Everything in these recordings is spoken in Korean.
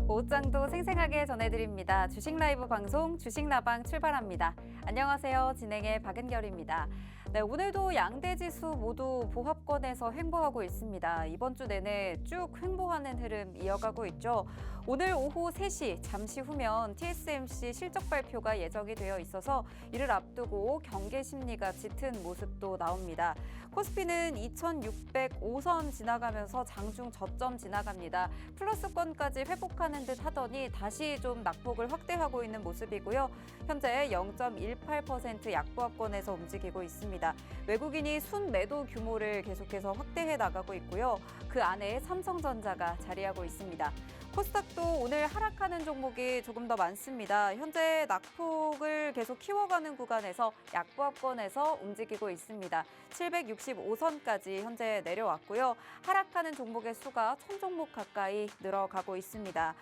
오후장도 생생하게 전해드립니다. 주식 라이브 방송 주식라방 출발합니다. 안녕하세요. 진행의 박은결입니다. 네, 오늘도 양대 지수 모두 보합권에서 횡보하고 있습니다. 이번 주 내내 쭉 횡보하는 흐름 이어가고 있죠. 오늘 오후 3시 잠시 후면 TSMC 실적 발표가 예정이 되어 있어서 이를 앞두고 경계 심리가 짙은 모습도 나옵니다. 코스피는 2605선 지나가면서 장중 저점 지나갑니다. 플러스권까지 회복하는 듯 하더니 다시 좀 낙폭을 확대하고 있는 모습이고요. 현재 0.18% 약보합권에서 움직이고 있습니다. 외국인이 순매도 규모를 계속해서 확대해 나가고 있고요. 그 안에 삼성전자가 자리하고 있습니다. 코스닥도 오늘 하락하는 종목이 조금 더 많습니다. 현재 낙폭을 계속 키워가는 구간에서 약보합권에서 움직이고 있습니다. 765선까지 현재 내려왔고요. 하락하는 종목의 수가 1000종목 가까이 늘어가고 있습니다.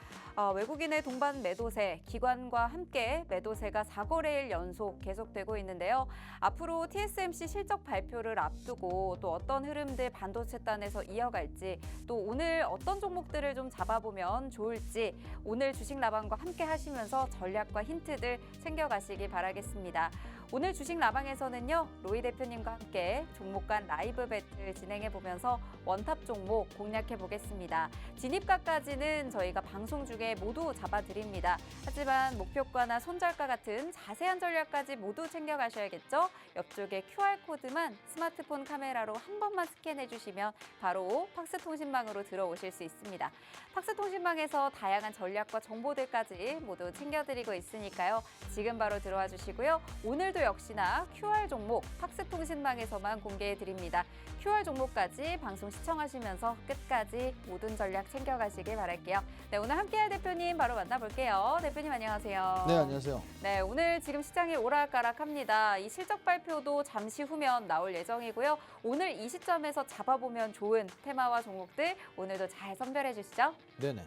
외국인의 동반 매도세, 기관과 함께 매도세가 4거래일 연속 계속되고 있는데요. 앞으로 TSMC 실적 발표를 앞두고 또 어떤 흐름들 반도체단에서 이어갈지, 또 오늘 어떤 종목들을 좀 잡아보면 좋을지 오늘 주식 라방과 함께 하시면서 전략과 힌트들 챙겨가시기 바라겠습니다. 오늘 주식 라방에서는요, 로이 대표님과 함께 종목 간 라이브 배틀 진행해보면서 원탑 종목 공략해보겠습니다. 진입가까지는 저희가 방송 중에 모두 잡아드립니다. 하지만 목표가나 손절가 같은 자세한 전략까지 모두 챙겨가셔야겠죠? 옆쪽에 QR코드만 스마트폰 카메라로 한 번만 스캔해주시면 바로 팍스통신망으로 들어오실 수 있습니다. 팍스통신망에서 다양한 전략과 정보들까지 모두 챙겨드리고 있으니까요. 지금 바로 들어와 주시고요. 오늘도 역시나 QR 종목 팍스통신망에서만 공개해드립니다. QR 종목까지 방송 시청하시면서 끝까지 모든 전략 챙겨가시길 바랄게요. 네, 오늘 함께할 대표님 바로 만나볼게요. 대표님 안녕하세요. 네, 안녕하세요. 네, 오늘 지금 시장이 오락가락합니다. 이 실적 발표도 잠시 후면 나올 예정이고요. 오늘 이 시점에서 잡아보면 좋은 테마와 종목들 오늘도 잘 선별해 주시죠. 네네.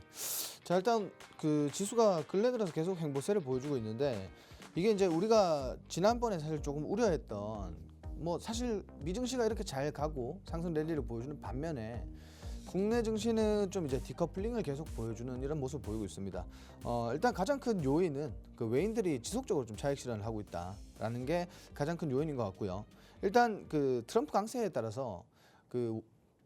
자, 일단 그 지수가 근래 들어서 계속 행보세를 보여주고 있는데, 이게 이제 우리가 지난번에 사실 조금 우려했던, 뭐 사실 미증시가 이렇게 잘 가고 상승 랠리를 보여주는 반면에 국내 증시는 좀 이제 디커플링을 계속 보여주는 이런 모습을 보이고 있습니다. 일단 가장 큰 요인은 그 외인들이 지속적으로 좀 차익 실현을 하고 있다라는 게 가장 큰 요인인 것 같고요. 일단 그 트럼프 강세에 따라서 그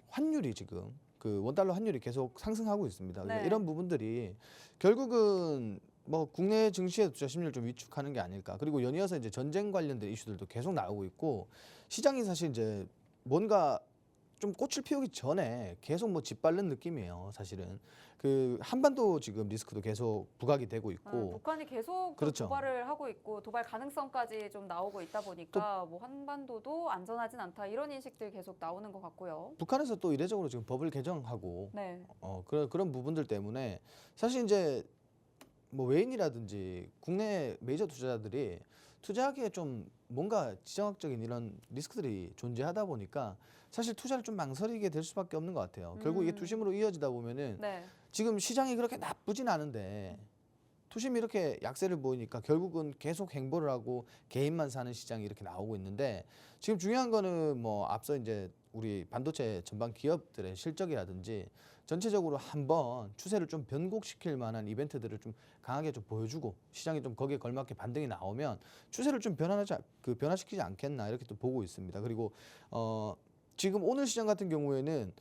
환율이 지금 그 원달러 환율이 계속 상승하고 있습니다. 네. 이런 부분들이 결국은 뭐 국내 증시의 투자 심리를 좀 위축하는 게 아닐까. 그리고 연이어서 이제 전쟁 관련된 이슈들도 계속 나오고 있고, 시장이 사실 이제 뭔가 좀 꽃을 피우기 전에 계속 뭐 짓밟는 느낌이에요. 사실은 그 한반도 지금 리스크도 계속 부각이 되고 있고, 북한이 계속 그렇죠. 도발을 하고 있고 도발 가능성까지 좀 나오고 있다 보니까 뭐 한반도도 안전하진 않다 이런 인식들 계속 나오는 것 같고요. 북한에서 또 이례적으로 지금 법을 개정하고 네. 그런 부분들 때문에 사실 이제 뭐 외인이라든지 국내 메이저 투자자들이 투자하기에 좀 뭔가 지정학적인 이런 리스크들이 존재하다 보니까 사실 투자를 좀 망설이게 될 수밖에 없는 것 같아요. 결국 이게 투심으로 이어지다 보면은 네. 지금 시장이 그렇게 나쁘진 않은데 투심이 이렇게 약세를 보이니까 결국은 계속 행보를 하고 개인만 사는 시장이 이렇게 나오고 있는데, 지금 중요한 거는 뭐 앞서 이제 우리 반도체 전반 기업들의 실적이라든지 전체적으로 한번 추세를 좀 변곡시킬 만한 이벤트들을 좀 강하게 좀 보여주고 시장이 좀 거기에 걸맞게 반등이 나오면 추세를 좀 변화시키지 않겠나 이렇게 또 보고 있습니다. 그리고 지금 오늘 시장 같은 경우에는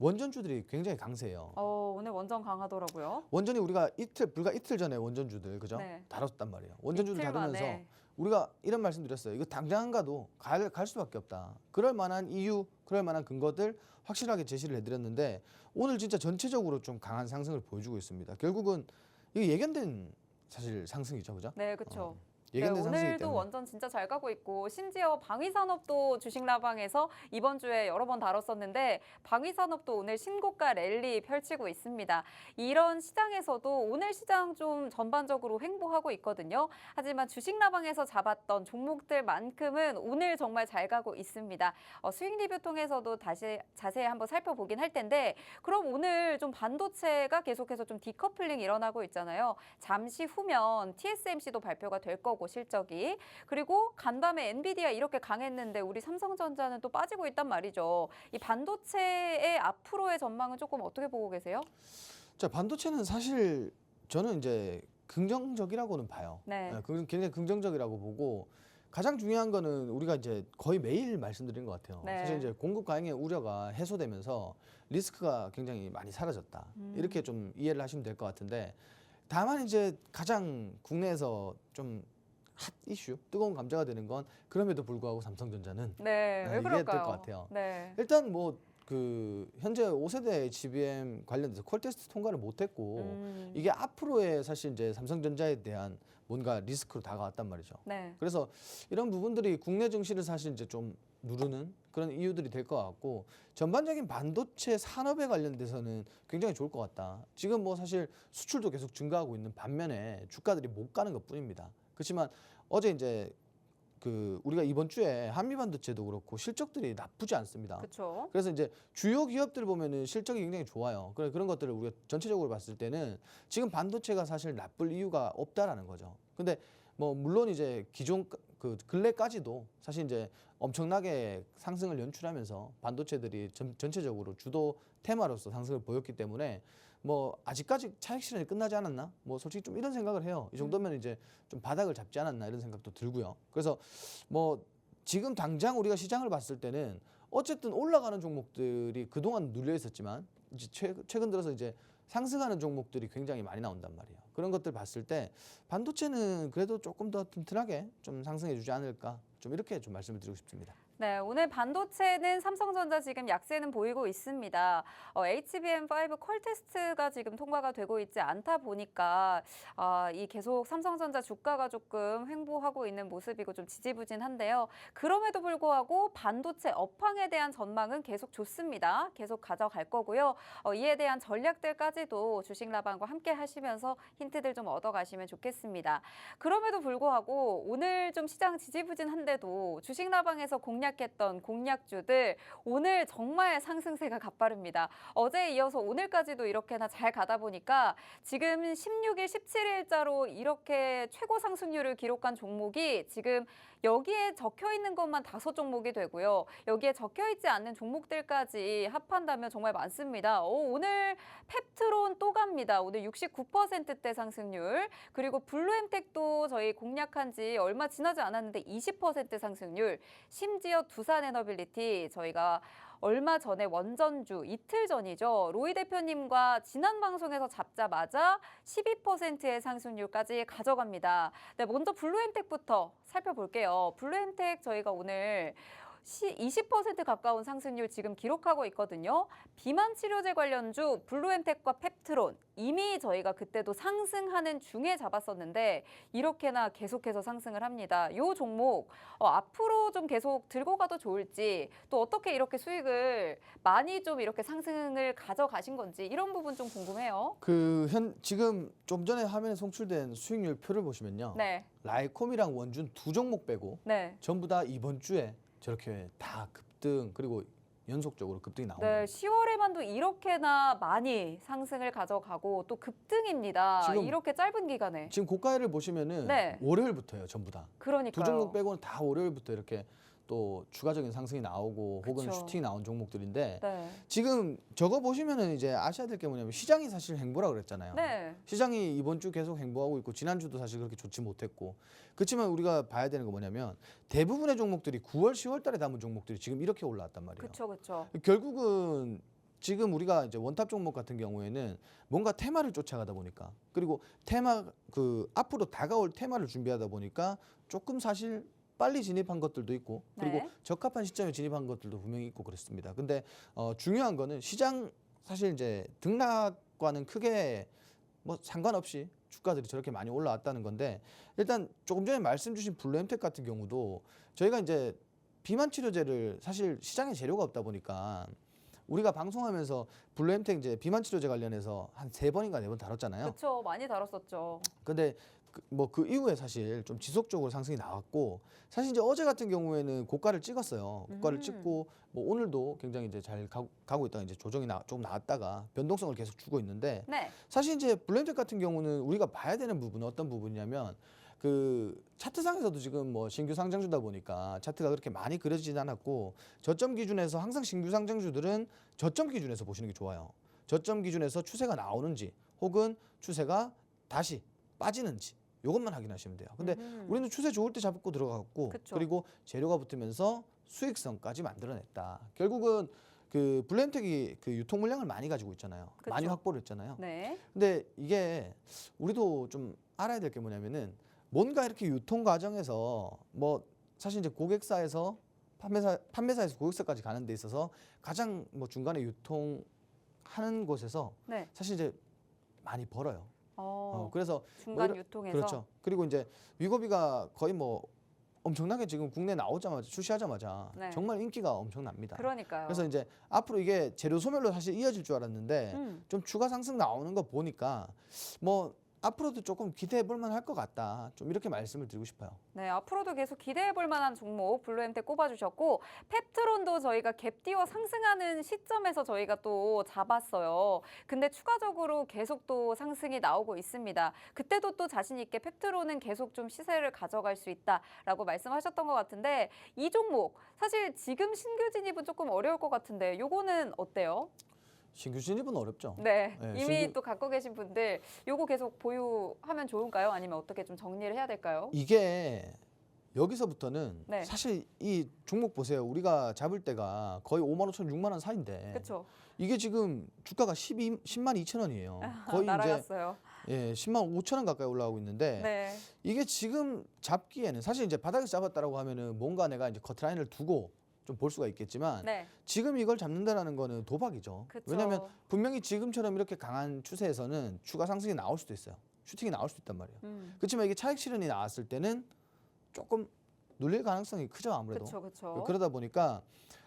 원전주들이 굉장히 강세예요. 오늘 원전 강하더라고요. 원전이 우리가 불과 이틀 전에 원전주들 그죠? 네. 다뤘단 말이에요. 원전주들 이틀 다루면서 만에. 우리가 이런 말씀드렸어요. 이거 당장 안 가도 갈 수밖에 없다. 그럴 만한 이유, 그럴 만한 근거들 확실하게 제시를 해드렸는데, 오늘 진짜 전체적으로 좀 강한 상승을 보여주고 있습니다. 결국은 이게 예견된 사실 상승이죠, 그죠? 네, 그렇죠. 네, 예견된 상승이기 오늘도 때문에. 원전 진짜 잘 가고 있고 심지어 방위산업도 주식 라방에서 이번 주에 여러 번 다뤘었는데 방위산업도 오늘 신고가 랠리 펼치고 있습니다. 이런 시장에서도 오늘 시장 좀 전반적으로 횡보하고 있거든요. 하지만 주식 라방에서 잡았던 종목들만큼은 오늘 정말 잘 가고 있습니다. 수익 리뷰 통해서도 다시 자세히 한번 살펴보긴 할 텐데, 그럼 오늘 좀 반도체가 계속해서 좀 디커플링 일어나고 있잖아요. 잠시 후면 TSMC도 발표가 될 거고 실적이, 그리고 간밤에 엔비디아 이렇게 강했는데 우리 삼성전자는 또 빠지고 있단 말이죠. 이 반도체의 앞으로의 전망은 조금 어떻게 보고 계세요? 자, 반도체는 사실 저는 이제 긍정적이라고는 봐요. 네. 굉장히 긍정적이라고 보고 가장 중요한 거는 우리가 이제 거의 매일 말씀드린 것 같아요. 네. 사실 이제 공급 과잉의 우려가 해소되면서 리스크가 굉장히 많이 사라졌다. 이렇게 좀 이해를 하시면 될 것 같은데 다만 이제 가장 국내에서 좀 핫 이슈, 뜨거운 감자가 되는 건 그럼에도 불구하고 삼성전자는 네. 왜 이해해야 그럴까요? 될 것 같아요. 네. 일단 뭐 그 현재 5세대 HBM 관련돼서 퀄 테스트 통과를 못했고 이게 앞으로의 사실 이제 삼성전자에 대한 뭔가 리스크로 다가왔단 말이죠. 네. 그래서 이런 부분들이 국내 증시를 사실 이제 좀 누르는 그런 이유들이 될 것 같고 전반적인 반도체 산업에 관련돼서는 굉장히 좋을 것 같다. 지금 뭐 사실 수출도 계속 증가하고 있는 반면에 주가들이 못 가는 것뿐입니다. 그렇지만 어제 이제 그 우리가 이번 주에 한미반도체도 그렇고 실적들이 나쁘지 않습니다. 그렇죠. 그래서 이제 주요 기업들 보면은 실적이 굉장히 좋아요. 그런 것들을 우리가 전체적으로 봤을 때는 지금 반도체가 사실 나쁠 이유가 없다라는 거죠. 근데 뭐 물론 이제 기존 그 근래까지도 사실 이제 엄청나게 상승을 연출하면서 반도체들이 전체적으로 주도 테마로서 상승을 보였기 때문에 뭐 아직까지 차익 실현이 끝나지 않았나? 뭐 솔직히 좀 이런 생각을 해요. 이 정도면 이제 좀 바닥을 잡지 않았나 이런 생각도 들고요. 그래서 뭐 지금 당장 우리가 시장을 봤을 때는 어쨌든 올라가는 종목들이 그동안 눌려 있었지만 이제 최근 들어서 이제 상승하는 종목들이 굉장히 많이 나온단 말이에요. 그런 것들 봤을 때 반도체는 그래도 조금 더 튼튼하게 좀 상승해 주지 않을까? 좀 이렇게 좀 말씀을 드리고 싶습니다. 네, 오늘 반도체는 삼성전자 지금 약세는 보이고 있습니다. HBM5 퀄 테스트가 지금 통과가 되고 있지 않다 보니까 이 계속 삼성전자 주가가 조금 횡보하고 있는 모습이고 좀 지지부진한데요. 그럼에도 불구하고 반도체 업황에 대한 전망은 계속 좋습니다. 계속 가져갈 거고요. 이에 대한 전략들까지도 주식라방과 함께 하시면서 힌트들 좀 얻어가시면 좋겠습니다. 그럼에도 불구하고 오늘 좀 시장 지지부진한데도 주식라방에서 공략했던 공략주들 오늘 정말 상승세가 가파릅니다. 어제에 이어서 오늘까지도 이렇게나 잘 가다 보니까 지금 16일, 17일자로 이렇게 최고 상승률을 기록한 종목이 지금 여기에 적혀 있는 것만 5종목이 되고요. 여기에 적혀 있지 않는 종목들까지 합한다면 정말 많습니다. 오늘 펩트론 또 갑니다. 오늘 69%대 상승률. 그리고 블루엠텍도 저희 공략한 지 얼마 지나지 않았는데 20% 상승률. 심지어 두산에너빌리티 저희가 얼마 전에 원전주 이틀 전이죠. 로이 대표님과 지난 방송에서 잡자마자 12%의 상승률까지 가져갑니다. 네, 먼저 블루엠텍부터 살펴볼게요. 블루엠텍 저희가 오늘 20% 가까운 상승률 지금 기록하고 있거든요. 비만 치료제 관련주 블루엠텍과 펩트론 이미 저희가 그때도 상승하는 중에 잡았었는데 이렇게나 계속해서 상승을 합니다. 이 종목 앞으로 좀 계속 들고 가도 좋을지 또 어떻게 이렇게 수익을 많이 좀 이렇게 상승을 가져가신 건지 이런 부분 좀 궁금해요. 지금 좀 전에 화면에 송출된 수익률 표를 보시면요. 네. 라이콤이랑 원준 두 종목 빼고 네. 전부 다 이번 주에 저렇게 다 급등 그리고 연속적으로 급등이 나온 네, 거예요. 10월에만도 이렇게나 많이 상승을 가져가고 또 급등입니다. 지금 이렇게 짧은 기간에. 지금 고가를 보시면은 네. 월요일부터예요, 전부 다. 그러니까요. 두 종목 빼고는 다 월요일부터 이렇게 또 추가적인 상승이 나오고 혹은 그쵸. 슈팅이 나온 종목들인데 네. 지금 저거 보시면은 이제 아셔야 될 게 뭐냐면 시장이 사실 행보라 그랬잖아요. 네. 시장이 이번 주 계속 행보하고 있고 지난주도 사실 그렇게 좋지 못했고 그렇지만 우리가 봐야 되는 거 뭐냐면 대부분의 종목들이 9월, 10월 달에 담은 종목들이 지금 이렇게 올라왔단 말이에요. 그렇죠, 그렇죠. 결국은 지금 우리가 이제 원탑 종목 같은 경우에는 뭔가 테마를 쫓아가다 보니까 그리고 테마 앞으로 다가올 테마를 준비하다 보니까 조금 사실 빨리 진입한 것들도 있고 그리고 네. 적합한 시점에 진입한 것들도 분명히 있고 그렇습니다. 근데 중요한 거는 시장 사실 이제 등락과는 크게 뭐 상관없이 주가들이 저렇게 많이 올라왔다는 건데 일단 조금 전에 말씀 주신 블루엠텍 같은 경우도 저희가 이제 비만 치료제를 사실 시장에 재료가 없다 보니까 우리가 방송하면서 블루엠텍 이제 비만 치료제 관련해서 한 3번인가 4번 다뤘잖아요. 그렇죠. 많이 다뤘었죠. 근데 그 이후에 사실 좀 지속적으로 상승이 나왔고 사실 이제 어제 같은 경우에는 고가를 찍었어요. 고가를 찍고 뭐 오늘도 굉장히 이제 잘 가고 있다가 이제 조정이 조금 나왔다가 변동성을 계속 주고 있는데 네. 사실 이제 블루엠텍 같은 경우는 우리가 봐야 되는 부분은 어떤 부분이냐면 그 차트상에서도 지금 뭐 신규 상장주다 보니까 차트가 그렇게 많이 그려지진 않았고 저점 기준에서 항상 신규 상장주들은 저점 기준에서 보시는 게 좋아요. 저점 기준에서 추세가 나오는지 혹은 추세가 다시 빠지는지 이것만 확인하시면 돼요. 근데 우리는 추세 좋을 때 잡고 들어갔고 그쵸. 그리고 재료가 붙으면서 수익성까지 만들어냈다. 결국은 그 블루엠텍이 그 유통 물량을 많이 가지고 있잖아요. 그쵸. 많이 확보를 했잖아요. 네. 근데 이게 우리도 좀 알아야 될 게 뭐냐면은 뭔가 이렇게 유통 과정에서 뭐 사실 이제 고객사에서 판매사에서 고객사까지 가는 데 있어서 가장 뭐 중간에 유통하는 곳에서 네. 사실 이제 많이 벌어요. 그래서 중간 뭐 유통에서. 그렇죠. 그리고 이제 위고비가 거의 뭐 엄청나게 지금 국내 나오자마자 출시하자마자 네. 정말 인기가 엄청납니다. 그러니까요. 그래서 이제 앞으로 이게 재료 소멸로 사실 이어질 줄 알았는데 음. 좀 추가 상승 나오는 거 보니까 뭐 앞으로도 조금 기대해 볼 만할 것 같다. 좀 이렇게 말씀을 드리고 싶어요. 네, 앞으로도 계속 기대해 볼 만한 종목 블루엠텍 꼽아주셨고 펩트론도 저희가 갭띄어 상승하는 시점에서 저희가 또 잡았어요. 근데 추가적으로 계속 또 상승이 나오고 있습니다. 그때도 또 자신 있게 펩트론은 계속 좀 시세를 가져갈 수 있다라고 말씀하셨던 것 같은데 이 종목 사실 지금 신규 진입은 조금 어려울 것 같은데 요거는 어때요? 신규 진입은 어렵죠. 네, 네, 이미 신규- 또 갖고 계신 분들 요거 계속 보유하면 좋을까요? 아니면 어떻게 좀 정리를 해야 될까요? 이게 여기서부터는 네. 사실 이 종목 보세요. 우리가 잡을 때가 거의 5만 5천, 6만 원 사이인데 그렇죠. 이게 지금 주가가 10만 2천 원이에요. 거의 이제 날아갔어요. 10만 5천 원 가까이 올라가고 있는데 네. 이게 지금 잡기에는 사실 이제 바닥에서 잡았다라고 하면은 뭔가 내가 이제 커트라인을 두고 좀 볼 수가 있겠지만 네. 지금 이걸 잡는다라는 거는 도박이죠. 그쵸. 왜냐하면 분명히 지금처럼 이렇게 강한 추세에서는 추가 상승이 나올 수도 있어요. 슈팅이 나올 수 있단 말이에요. 그렇지만 이게 차익 실현이 나왔을 때는 조금 눌릴 가능성이 크죠, 아무래도. 그렇죠. 그러다 보니까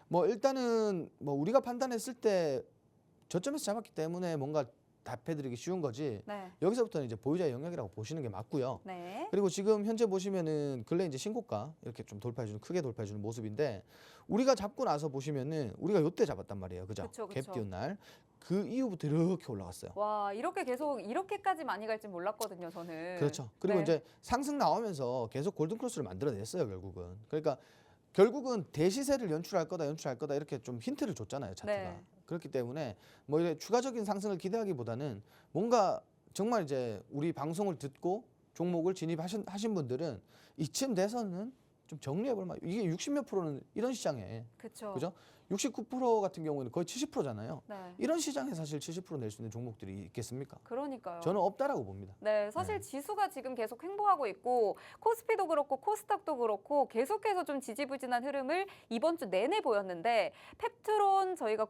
뭐 일단은 뭐 우리가 판단했을 때 저점에서 잡았기 때문에 뭔가 답해드리기 쉬운 거지. 네. 여기서부터는 이제 보유자의 영역이라고 보시는 게 맞고요. 네. 그리고 지금 현재 보시면은 근래 이제 신고가 이렇게 좀 돌파해주는 크게 돌파해주는 모습인데 우리가 잡고 나서 보시면은 우리가 요때 잡았단 말이에요, 그죠? 그쵸. 갭 띄운 날. 그 이후부터 이렇게 올라갔어요. 와, 이렇게 계속 이렇게까지 많이 갈지 몰랐거든요, 저는. 그렇죠. 그리고 네. 이제 상승 나오면서 계속 골든 크로스를 만들어냈어요, 결국은. 그러니까 결국은 대시세를 연출할 거다 이렇게 좀 힌트를 줬잖아요, 차트가. 네. 그렇기 때문에 뭐 이제 추가적인 상승을 기대하기보다는 뭔가 정말 이제 우리 방송을 듣고 종목을 진입하신 분들은 이쯤 돼서는 좀 정리해 볼 만. 이게 60몇 프로는 이런 시장에 그렇죠. 그죠? 69% 같은 경우에는 거의 70%잖아요. 네. 이런 시장에 사실 70% 낼 수 있는 종목들이 있겠습니까? 그러니까요. 저는 없다라고 봅니다. 네, 사실 네. 지수가 지금 계속 횡보하고 있고 코스피도 그렇고 코스닥도 그렇고 계속해서 좀 지지부진한 흐름을 이번 주 내내 보였는데 펩트론 저희가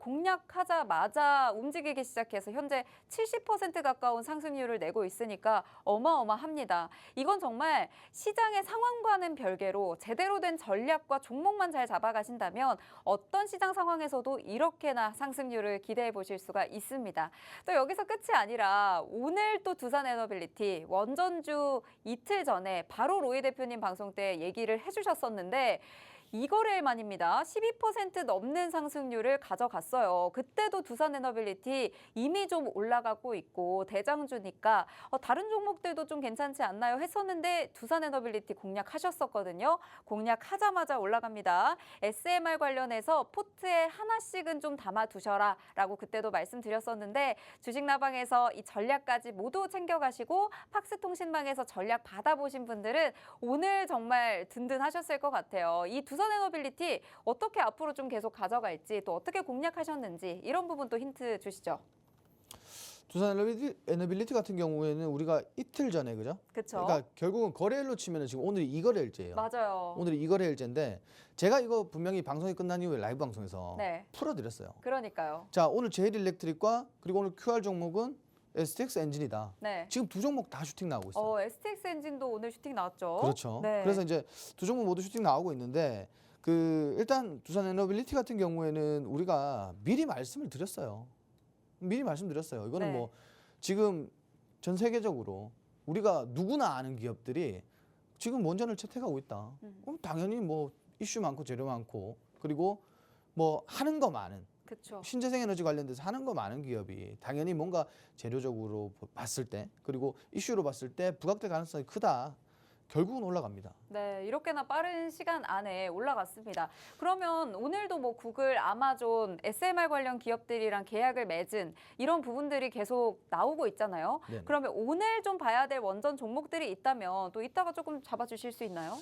공략하자마자 움직이기 시작해서 현재 70% 가까운 상승률을 내고 있으니까 어마어마합니다. 이건 정말 시장의 상황과는 별개로 제대로 된 전략과 종목만 잘 잡아가신다면 어떤 시장 상황에서도 이렇게나 상승률을 기대해 보실 수가 있습니다. 또 여기서 끝이 아니라 오늘 또 두산에너빌리티 원전주 이틀 전에 바로 로이 대표님 방송 때 얘기를 해주셨었는데 이 거래일만입니다. 12% 넘는 상승률을 가져갔어요. 그때도 두산에너빌리티 이미 좀 올라가고 있고 대장주니까 다른 종목들도 좀 괜찮지 않나요? 했었는데 두산에너빌리티 공략하셨었거든요. 공략하자마자 올라갑니다. SMR 관련해서 포트에 하나씩은 좀 담아두셔라 라고 그때도 말씀드렸었는데 주식나방에서 이 전략까지 모두 챙겨가시고 팍스통신망에서 전략 받아보신 분들은 오늘 정말 든든하셨을 것 같아요. 이 두산에너빌리티 어떻게 앞으로 좀 계속 가져갈지 또 어떻게 공략하셨는지 이런 부분도 힌트 주시죠. 두산에너빌리티 같은 경우에는 우리가 이틀 전에 그죠? 그렇죠. 그러니까 결국은 거래일로 치면은 지금 오늘이 이거래일째예요. 맞아요. 오늘이 이거래일째인데 제가 이거 분명히 방송이 끝난 이후에 라이브 방송에서 네. 풀어드렸어요. 그러니까요. 자, 오늘 제일일렉트릭과 그리고 오늘 QR 종목은 STX 엔진이다. 네. 지금 두 종목 다 슈팅 나오고 있어요. STX 엔진도 오늘 슈팅 나왔죠. 그렇죠. 네. 그래서 이제 두 종목 모두 슈팅 나오고 있는데 그 일단 두산에너빌리티 같은 경우에는 우리가 미리 말씀을 드렸어요. 미리 말씀드렸어요. 이거는 네. 뭐 지금 전 세계적으로 우리가 누구나 아는 기업들이 지금 원전을 채택하고 있다. 그럼 당연히 뭐 이슈 많고 재료 많고 그리고 뭐 하는 거 많은 그렇죠. 신재생 에너지 관련돼서 하는 거 많은 기업이 당연히 뭔가 재료적으로 봤을 때 그리고 이슈로 봤을 때 부각될 가능성이 크다. 결국은 올라갑니다. 네, 이렇게나 빠른 시간 안에 올라갔습니다. 그러면 오늘도 뭐 구글, 아마존, SMR 관련 기업들이랑 계약을 맺은 이런 부분들이 계속 나오고 있잖아요. 네네. 그러면 오늘 좀 봐야 될 원전 종목들이 있다면 또 이따가 조금 잡아주실 수 있나요?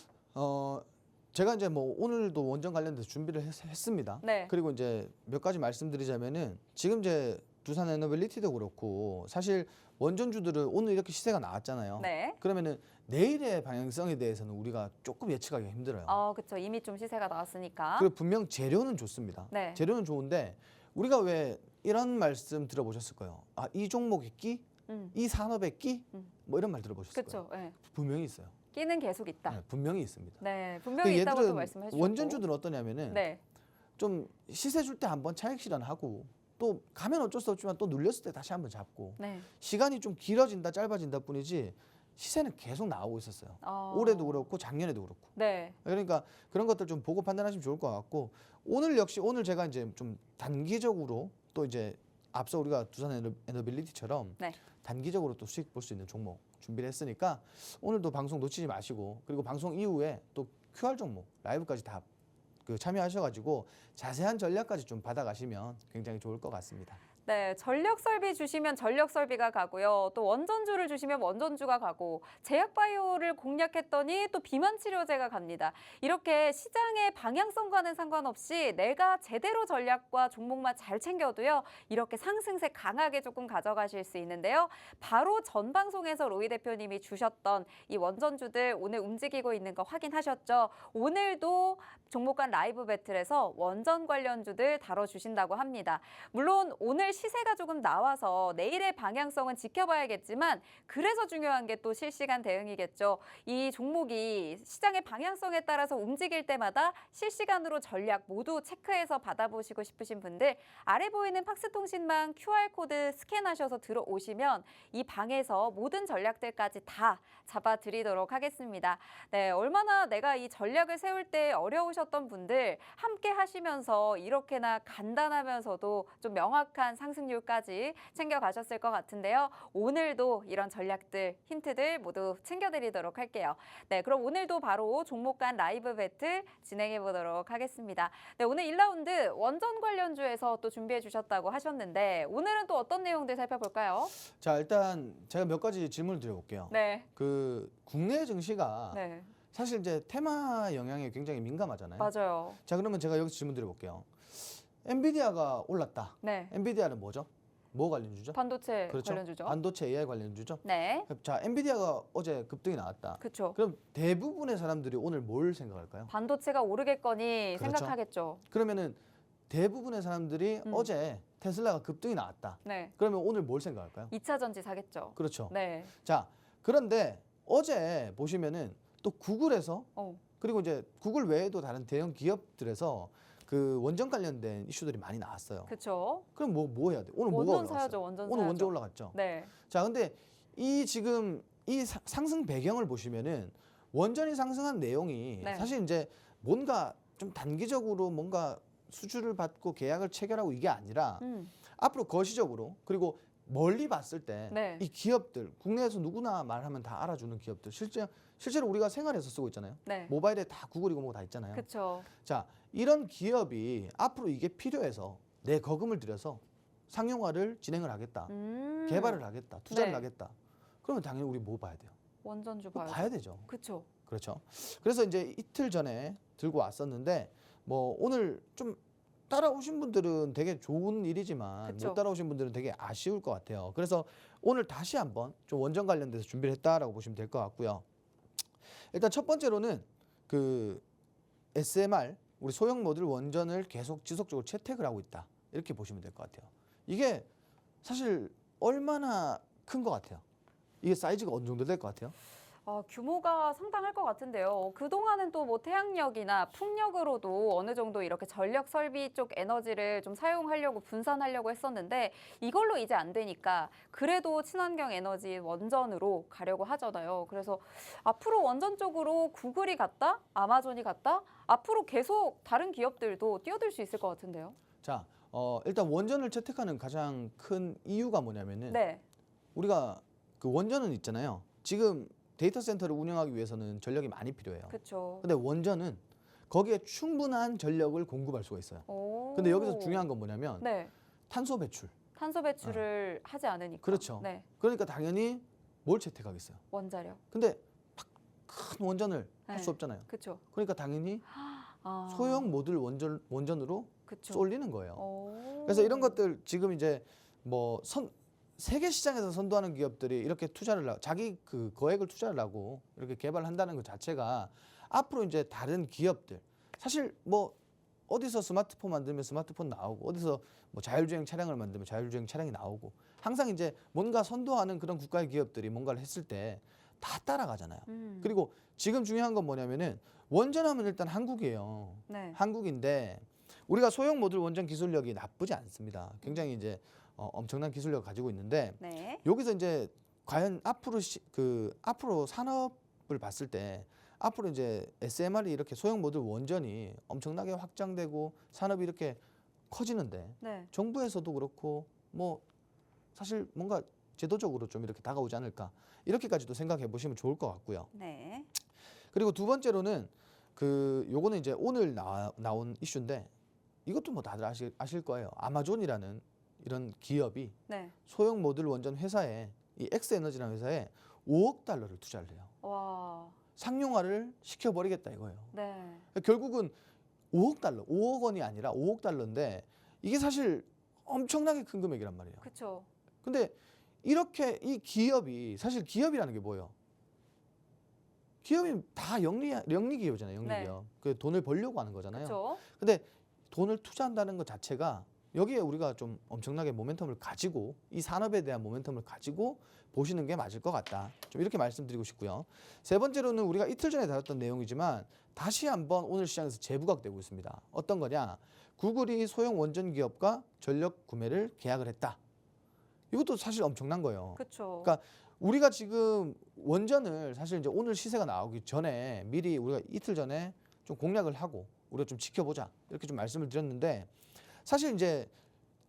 제가 이제 뭐 오늘도 원전 관련돼서 준비를 했습니다. 네. 그리고 이제 몇 가지 말씀드리자면은 지금 이제 두산 에너빌리티도 그렇고 사실 원전주들은 오늘 이렇게 시세가 나왔잖아요. 네. 그러면은 내일의 방향성에 대해서는 우리가 조금 예측하기 힘들어요. 그렇죠. 이미 좀 시세가 나왔으니까. 그리고 분명 재료는 좋습니다. 네. 재료는 좋은데 우리가 왜 이런 말씀 들어보셨을 거예요. 아, 이 종목의 끼? 이 산업의 끼? 뭐 이런 말 들어보셨을 거예요. 그렇죠. 네. 분명히 있어요. 끼는 계속 있다. 네, 분명히 있습니다. 네, 분명히 있다고 또 말씀해 주셨고. 원전주들은 어떠냐면은 네. 좀 시세 줄 때 한번 차익 실현하고 또 가면 어쩔 수 없지만 또 눌렸을 때 다시 한번 잡고 네. 시간이 좀 길어진다 짧아진다 뿐이지 시세는 계속 나오고 있었어요. 어. 올해도 그렇고 작년에도 그렇고. 네. 그러니까 그런 것들 좀 보고 판단하시면 좋을 것 같고 오늘 역시 오늘 제가 이제 좀 단기적으로 또 이제 앞서 우리가 두산 에너빌리티처럼 네. 단기적으로 또 수익 볼 수 있는 종목 준비를 했으니까 오늘도 방송 놓치지 마시고 그리고 방송 이후에 또 QR 종목 라이브까지 다 참여하셔가지고 자세한 전략까지 좀 받아가시면 굉장히 좋을 것 같습니다. 네, 전력 설비 주시면 전력 설비가 가고요. 또 원전주를 주시면 원전주가 가고 제약바이오를 공략했더니 또 비만 치료제가 갑니다. 이렇게 시장의 방향성과는 상관없이 내가 제대로 전략과 종목만 잘 챙겨도요. 이렇게 상승세 강하게 조금 가져가실 수 있는데요. 바로 전 방송에서 로이 대표님이 주셨던 이 원전주들 오늘 움직이고 있는 거 확인하셨죠? 오늘도 종목 간 라이브 배틀에서 원전 관련주들 다뤄주신다고 합니다. 물론 오늘 시세가 조금 나와서 내일의 방향성은 지켜봐야겠지만 그래서 중요한 게 또 실시간 대응이겠죠. 이 종목이 시장의 방향성에 따라서 움직일 때마다 실시간으로 전략 모두 체크해서 받아보시고 싶으신 분들 아래 보이는 팍스통신망 QR코드 스캔하셔서 들어오시면 이 방에서 모든 전략들까지 다 잡아드리도록 하겠습니다. 네, 얼마나 내가 이 전략을 세울 때 어려우셨던 분들 함께 하시면서 이렇게나 간단하면서도 좀 명확한 상승률까지 챙겨가셨을 것 같은데요. 오늘도 이런 전략들, 힌트들 모두 챙겨드리도록 할게요. 네, 그럼 오늘도 바로 종목 간 라이브 배틀 진행해 보도록 하겠습니다. 네, 오늘 1라운드 원전 관련주에서 또 준비해 주셨다고 하셨는데 오늘은 또 어떤 내용들 살펴볼까요? 자, 일단 제가 몇 가지 질문을 드려볼게요. 네. 국내 증시가 네. 사실 이제 테마 영향에 굉장히 민감하잖아요. 맞아요. 자, 그러면 제가 여기서 질문 드려볼게요. 엔비디아가 올랐다. 네. 엔비디아는 뭐죠? 뭐 관련주죠? 반도체 그렇죠. 관련주죠. 반도체 AI 관련주죠. 네. 자, 엔비디아가 어제 급등이 나왔다. 그렇죠. 그럼 대부분의 사람들이 오늘 뭘 생각할까요? 반도체가 오르겠거니 그렇죠. 생각하겠죠. 그러면은 대부분의 사람들이 어제 테슬라가 급등이 나왔다. 네. 그러면 오늘 뭘 생각할까요? 2차 전지 사겠죠. 그렇죠. 네. 자, 그런데 어제 보시면은 또 구글에서 그리고 이제 구글 외에도 다른 대형 기업들에서 원전 관련된 이슈들이 많이 나왔어요. 그렇죠. 그럼 뭐 해야 돼? 오늘 뭐가 원전 올라갔어요? 사야죠. 원전 오늘 사야죠. 원전 올라갔죠. 네. 자, 근데 지금 상승 배경을 보시면은 원전이 상승한 내용이 네. 사실 이제 뭔가 좀 단기적으로 뭔가 수주를 받고 계약을 체결하고 이게 아니라 앞으로 거시적으로 그리고 멀리 봤을 때 네. 이 기업들 국내에서 누구나 말하면 다 알아주는 기업들 실제로 우리가 생활에서 쓰고 있잖아요. 네. 모바일에 다 구글이고 뭐고 다 있잖아요. 그렇죠. 자, 이런 기업이 앞으로 이게 필요해서 내 거금을 들여서 상용화를 진행을 하겠다. 개발을 하겠다. 투자를 네. 하겠다. 그러면 당연히 우리 뭐 봐야 돼요? 원전주 뭐 봐야죠. 봐야 되죠. 그렇죠. 그렇죠. 그래서 이제 이틀 전에 들고 왔었는데 뭐 오늘 좀 따라오신 분들은 되게 좋은 일이지만 그쵸. 못 따라오신 분들은 되게 아쉬울 것 같아요. 그래서 오늘 다시 한번 좀 원전 관련돼서 준비를 했다라고 보시면 될 것 같고요. 일단 첫 번째로는 SMR 우리 소형 모듈 원전을 계속 지속적으로 채택을 하고 있다. 이렇게 보시면 될 것 같아요. 이게 사실 얼마나 큰 것 같아요. 이게 사이즈가 어느 정도 될 것 같아요? 규모가 상당할 것 같은데요. 그동안은 또 뭐 태양력이나 풍력으로도 어느 정도 이렇게 전력 설비 쪽 에너지를 좀 사용하려고 분산하려고 했었는데 이걸로 이제 안 되니까 그래도 친환경 에너지 원전으로 가려고 하잖아요. 그래서 앞으로 원전 쪽으로 구글이 갔다, 아마존이 갔다, 앞으로 계속 다른 기업들도 뛰어들 수 있을 것 같은데요. 자, 일단 원전을 채택하는 가장 큰 이유가 뭐냐면은 네. 우리가 원전은 있잖아요. 지금 데이터 센터를 운영하기 위해서는 전력이 많이 필요해요. 그렇죠. 근데 원전은 거기에 충분한 전력을 공급할 수가 있어요. 근데 여기서 중요한 건 뭐냐면 네. 탄소 배출. 탄소 배출을 하지 않으니까. 그렇죠. 네. 그러니까 당연히 뭘 채택하겠어요. 원자력. 근데 막 큰 원전을 할 네. 수 없잖아요. 그렇죠. 그러니까 당연히 아, 소형 모듈 원전으로 그쵸. 쏠리는 거예요. 오. 그래서 이런 것들 지금 이제 세계 시장에서 선도하는 기업들이 이렇게 자기 그 거액을 투자를 하고 이렇게 개발한다는 것 자체가 앞으로 이제 다른 기업들 사실 뭐 어디서 스마트폰 만들면 스마트폰 나오고 어디서 뭐 자율주행 차량을 만들면 자율주행 차량이 나오고 항상 이제 뭔가 선도하는 그런 국가의 기업들이 뭔가를 했을 때 다 따라가잖아요. 그리고 지금 중요한 건 뭐냐면은 원전하면 일단 한국이에요. 네. 한국인데 우리가 소형 모듈 원전 기술력이 나쁘지 않습니다. 굉장히 이제 엄청난 기술력을 가지고 있는데 네. 여기서 이제 과연 앞으로 산업을 봤을 때 앞으로 이제 SMR이 이렇게 소형 모듈 원전이 엄청나게 확장되고 산업이 이렇게 커지는데 네. 정부에서도 그렇고 뭐 사실 뭔가 제도적으로 좀 이렇게 다가오지 않을까 이렇게까지도 생각해 보시면 좋을 것 같고요. 네. 그리고 두 번째로는 요거는 이제 오늘 나온 이슈인데 이것도 뭐 다들 아실 거예요. 아마존이라는 이런 기업이 네. 소형 모듈 원전 회사에 이 엑스에너지라는 회사에 5억 달러를 투자를 해요. 와. 상용화를 시켜버리겠다 이거예요. 네. 결국은 5억 달러, 5억 원이 아니라 5억 달러인데 이게 사실 엄청나게 큰 금액이란 말이에요. 그렇죠. 근데 이렇게 이 기업이 사실 기업이라는 게 뭐예요? 기업이 다 영리 기업이잖아요. 영리 네. 기업. 그 돈을 벌려고 하는 거잖아요. 그렇죠. 근데 돈을 투자한다는 것 자체가 여기에 우리가 좀 엄청나게 모멘텀을 가지고 이 산업에 대한 모멘텀을 가지고 보시는 게 맞을 것 같다. 좀 이렇게 말씀드리고 싶고요. 세 번째로는 우리가 이틀 전에 다뤘던 내용이지만 다시 한번 오늘 시장에서 재부각되고 있습니다. 어떤 거냐? 구글이 소형 원전 기업과 전력 구매를 계약을 했다. 이것도 사실 엄청난 거예요. 그렇죠. 그러니까 우리가 지금 원전을 사실 이제 오늘 시세가 나오기 전에 미리 우리가 이틀 전에 좀 공략을 하고 우리가 좀 지켜보자 이렇게 좀 말씀을 드렸는데 사실 이제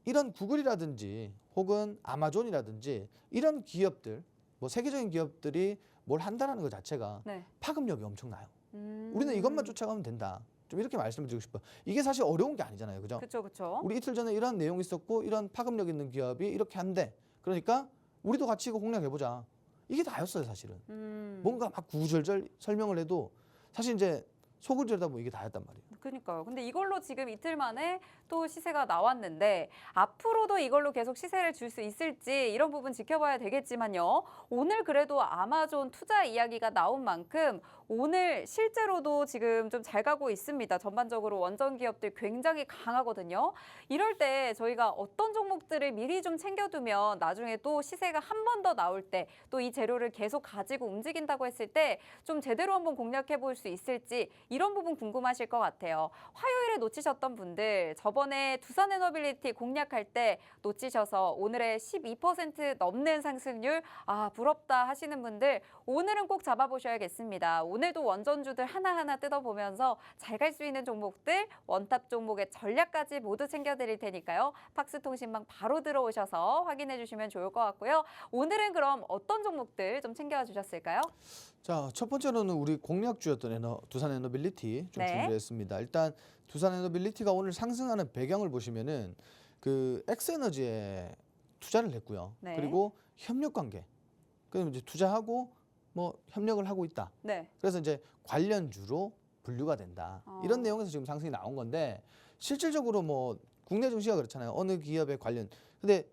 이런 구글이라든지 혹은 아마존이라든지 이런 기업들 뭐 세계적인 기업들이 뭘 한다라는 것 자체가 네. 파급력이 엄청나요. 우리는 이것만 쫓아가면 된다. 좀 이렇게 말씀을 드리고 싶어요. 이게 사실 어려운 게 아니잖아요. 그죠? 그렇죠. 그렇죠. 우리 이틀 전에 이런 내용이 있었고 이런 파급력 있는 기업이 이렇게 한대. 그러니까 우리도 같이 이거 공략해보자. 이게 다였어요 사실은. 뭔가 막 구절절 설명을 해도 사실 이제 속을 들여다보면 이게 다였단 말이에요. 그러니까요. 근데 이걸로 지금 이틀 만에 또 시세가 나왔는데 앞으로도 이걸로 계속 시세를 줄 수 있을지 이런 부분 지켜봐야 되겠지만요. 오늘 그래도 아마존 투자 이야기가 나온 만큼 오늘 실제로도 지금 좀 잘 가고 있습니다. 전반적으로 원전 기업들 굉장히 강하거든요. 이럴 때 저희가 어떤 종목들을 미리 좀 챙겨두면 나중에 또 시세가 한 번 더 나올 때 또 이 재료를 계속 가지고 움직인다고 했을 때 좀 제대로 한번 공략해 볼 수 있을지 이런 부분 궁금하실 것 같아요. 화요일에 놓치셨던 분들 저번에 두산에너빌리티 공략할 때 놓치셔서 오늘의 12% 넘는 상승률 부럽다 하시는 분들 오늘은 꼭 잡아보셔야겠습니다. 오늘도 원전주들 하나하나 뜯어보면서 잘 갈 수 있는 종목들 원탑 종목의 전략까지 모두 챙겨드릴 테니까요. 팍스통신망 바로 들어오셔서 확인해 주시면 좋을 것 같고요. 오늘은 그럼 어떤 종목들 좀 챙겨와 주셨을까요? 자, 첫 번째로는 우리 공략주였던 두산에너빌리티 좀 네. 준비했습니다. 일단 두산에너빌리티가 오늘 상승하는 배경을 보시면은 그 엑스에너지에 투자를 했고요. 네. 그리고 협력 관계. 그럼 이제 투자하고 뭐 협력을 하고 있다. 네. 그래서 이제 관련주로 분류가 된다. 이런 내용에서 지금 상승이 나온 건데 실질적으로 뭐 국내 증시가 그렇잖아요. 어느 기업의 관련. 근데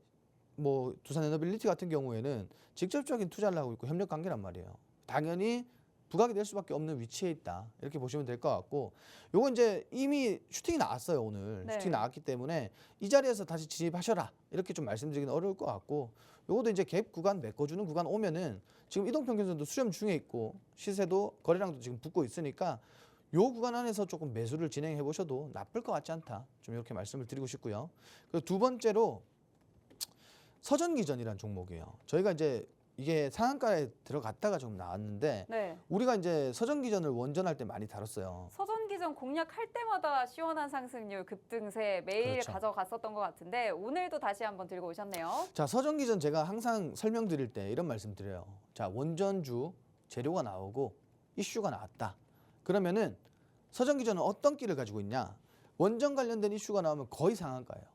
뭐 두산에너빌리티 같은 경우에는 직접적인 투자를 하고 있고 협력 관계란 말이에요. 당연히 부각이 될 수밖에 없는 위치에 있다. 이렇게 보시면 될 것 같고 요건 이제 이미 슈팅이 나왔어요. 오늘 네. 슈팅이 나왔기 때문에 이 자리에서 다시 진입하셔라. 이렇게 좀 말씀드리기는 어려울 것 같고 요것도 이제 갭 구간 메꿔주는 구간 오면은 지금 이동평균선도 수렴 중에 있고 시세도 거래량도 지금 붙고 있으니까 요 구간 안에서 조금 매수를 진행해 보셔도 나쁠 것 같지 않다. 좀 이렇게 말씀을 드리고 싶고요. 그리고 두 번째로 서전기전이라는 종목이에요. 저희가 이제 이게 상한가에 들어갔다가 좀 나왔는데 네. 우리가 이제 서전기전을 원전할 때 많이 다뤘어요. 서전기전 공략할 때마다 시원한 상승률 급등세 매일 그렇죠. 가져갔었던 것 같은데 오늘도 다시 한번 들고 오셨네요. 자, 서전기전 제가 항상 설명드릴 때 이런 말씀 드려요. 자, 원전주 재료가 나오고 이슈가 나왔다. 그러면은 서정기전은 어떤 끼를 가지고 있냐? 원전 관련된 이슈가 나오면 거의 상한가예요.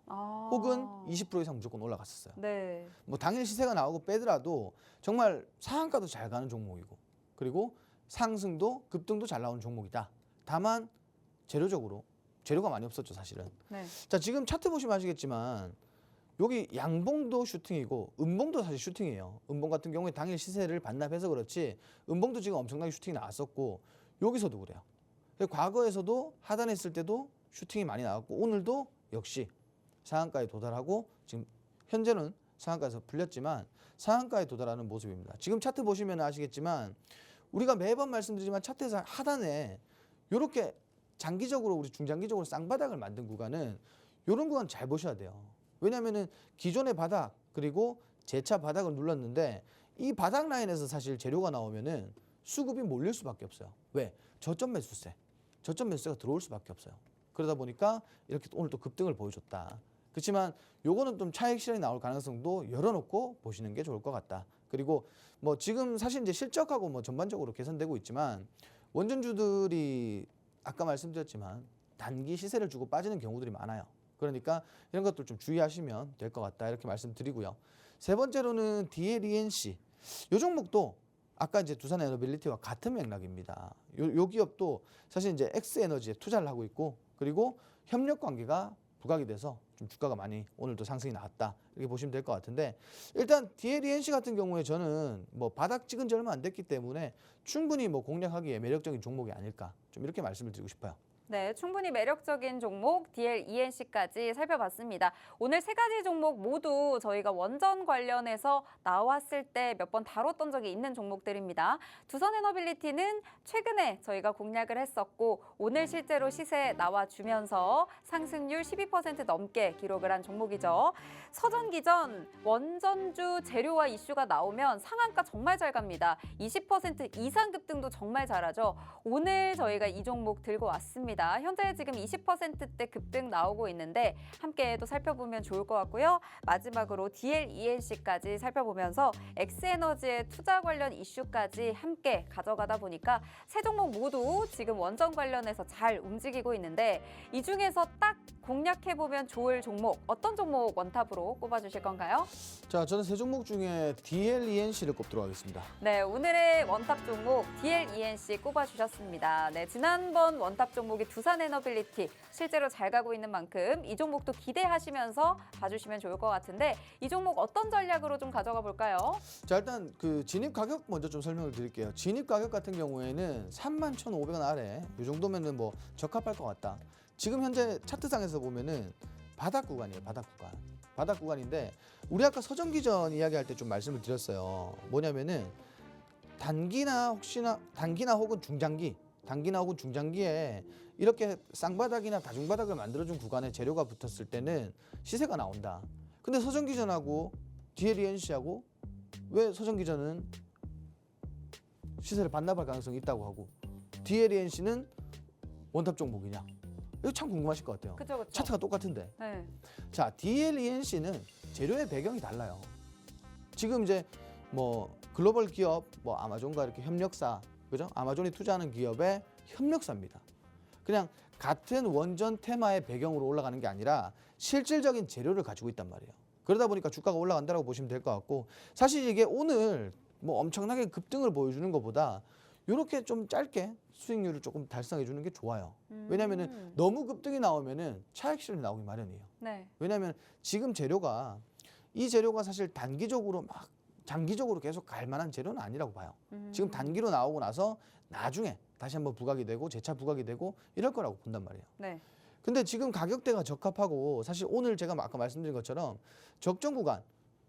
혹은 20% 이상 무조건 올라갔었어요. 네. 뭐 당일 시세가 나오고 빼더라도 정말 상한가도 잘 가는 종목이고, 그리고 상승도 급등도 잘 나오는 종목이다. 다만 재료적으로 재료가 많이 없었죠, 사실은. 네. 자, 지금 차트 보시면 아시겠지만 여기 양봉도 슈팅이고 음봉도 사실 슈팅이에요. 음봉 같은 경우에 당일 시세를 반납해서 그렇지 음봉도 지금 엄청나게 슈팅이 나왔었고, 여기서도 그래요. 과거에서도 하단했을 때도 슈팅이 많이 나왔고, 오늘도 역시 상한가에 도달하고, 지금 현재는 상한가에서 풀렸지만 상한가에 도달하는 모습입니다. 지금 차트 보시면 아시겠지만 우리가 매번 말씀드리지만 차트에서 하단에 이렇게 장기적으로, 우리 중장기적으로 쌍바닥을 만든 구간은 이런 구간 잘 보셔야 돼요. 왜냐하면은 기존의 바닥 그리고 재차 바닥을 눌렀는데 이 바닥 라인에서 사실 재료가 나오면은 수급이 몰릴 수밖에 없어요. 왜? 저점 매수세가 들어올 수밖에 없어요. 그러다 보니까 이렇게 오늘 또 급등을 보여줬다. 그렇지만 요거는 좀 차익 실현이 나올 가능성도 열어놓고 보시는 게 좋을 것 같다. 그리고 뭐 지금 사실 이제 실적하고 뭐 전반적으로 개선되고 있지만 원전주들이 아까 말씀드렸지만 단기 시세를 주고 빠지는 경우들이 많아요. 그러니까 이런 것들 좀 주의하시면 될 것 같다, 이렇게 말씀드리고요. 세 번째로는 DLENC. 이 종목도 아까 이제 두산에너빌리티와 같은 맥락입니다. 요 기업도 사실 이제 X에너지에 투자를 하고 있고, 그리고 협력 관계가 부각이 돼서 좀 주가가 많이 오늘도 상승이 나왔다, 이렇게 보시면 될 것 같은데, 일단 DLENC 같은 경우에 저는 뭐 바닥 찍은 지 얼마 안 됐기 때문에 충분히 뭐 공략하기에 매력적인 종목이 아닐까, 좀 이렇게 말씀을 드리고 싶어요. 네, 충분히 매력적인 종목 DLENC까지 살펴봤습니다. 오늘 세 가지 종목 모두 저희가 원전 관련해서 나왔을 때 몇 번 다뤘던 적이 있는 종목들입니다. 두산에너빌리티는 최근에 저희가 공략을 했었고, 오늘 실제로 시세 나와주면서 상승률 12% 넘게 기록을 한 종목이죠. 서전기전 원전주 재료와 이슈가 나오면 상한가 정말 잘 갑니다. 20% 이상 급등도 정말 잘하죠. 오늘 저희가 이 종목 들고 왔습니다. 현재 지금 20%대 급등 나오고 있는데 함께 또 살펴보면 좋을 것 같고요. 마지막으로 DLENC까지 살펴보면서 X에너지의 투자 관련 이슈까지 함께 가져가다 보니까 세 종목 모두 지금 원전 관련해서 잘 움직이고 있는데, 이 중에서 딱 공략해보면 좋을 종목, 어떤 종목 원탑으로 꼽아주실 건가요? 자, 저는 세 종목 중에 DLENC를 꼽도록 하겠습니다. 네, 오늘의 원탑 종목 DLENC 꼽아주셨습니다. 네, 지난번 원탑 종목이 두산에너빌리티, 실제로 잘 가고 있는 만큼 이 종목도 기대하시면서 봐주시면 좋을 것 같은데, 이 종목 어떤 전략으로 좀 가져가 볼까요? 자, 일단 그 진입 가격 먼저 좀 설명을 드릴게요. 진입 가격 같은 경우에는 31,500원 아래, 이 정도면은 뭐 적합할 것 같다. 지금 현재 차트상에서 보면은 바닥 구간이에요. 바닥 구간인데, 우리 아까 서전기전 이야기할 때 좀 말씀을 드렸어요. 뭐냐면은 단기나 혹은 중장기에 이렇게 쌍바닥이나 다중바닥을 만들어준 구간에 재료가 붙었을 때는 시세가 나온다. 근데 서전기전하고 DLENC하고 왜 서전기전은 시세를 반납할 가능성이 있다고 하고 DLENC는 원탑 종목이냐? 이거 참 궁금하실 것 같아요. 그쵸. 차트가 똑같은데. 네. 자, DLENC는 재료의 배경이 달라요. 지금 이제 뭐 글로벌 기업, 뭐 아마존과 이렇게 협력사, 그죠? 아마존이 투자하는 기업의 협력사입니다. 그냥 같은 원전 테마의 배경으로 올라가는 게 아니라 실질적인 재료를 가지고 있단 말이에요. 그러다 보니까 주가가 올라간다고 보시면 될 것 같고, 사실 이게 오늘 뭐 엄청나게 급등을 보여주는 것보다 이렇게 좀 짧게 수익률을 조금 달성해 주는 게 좋아요. 왜냐하면은 너무 급등이 나오면은 차익 실현이 나오기 마련이에요. 네. 왜냐하면 지금 이 재료가 사실 단기적으로 막 장기적으로 계속 갈 만한 재료는 아니라고 봐요. 지금 단기로 나오고 나서 나중에 다시 한번 부각이 되고 재차 부각이 되고 이럴 거라고 본단 말이에요. 네. 근데 지금 가격대가 적합하고, 사실 오늘 제가 아까 말씀드린 것처럼 적정 구간,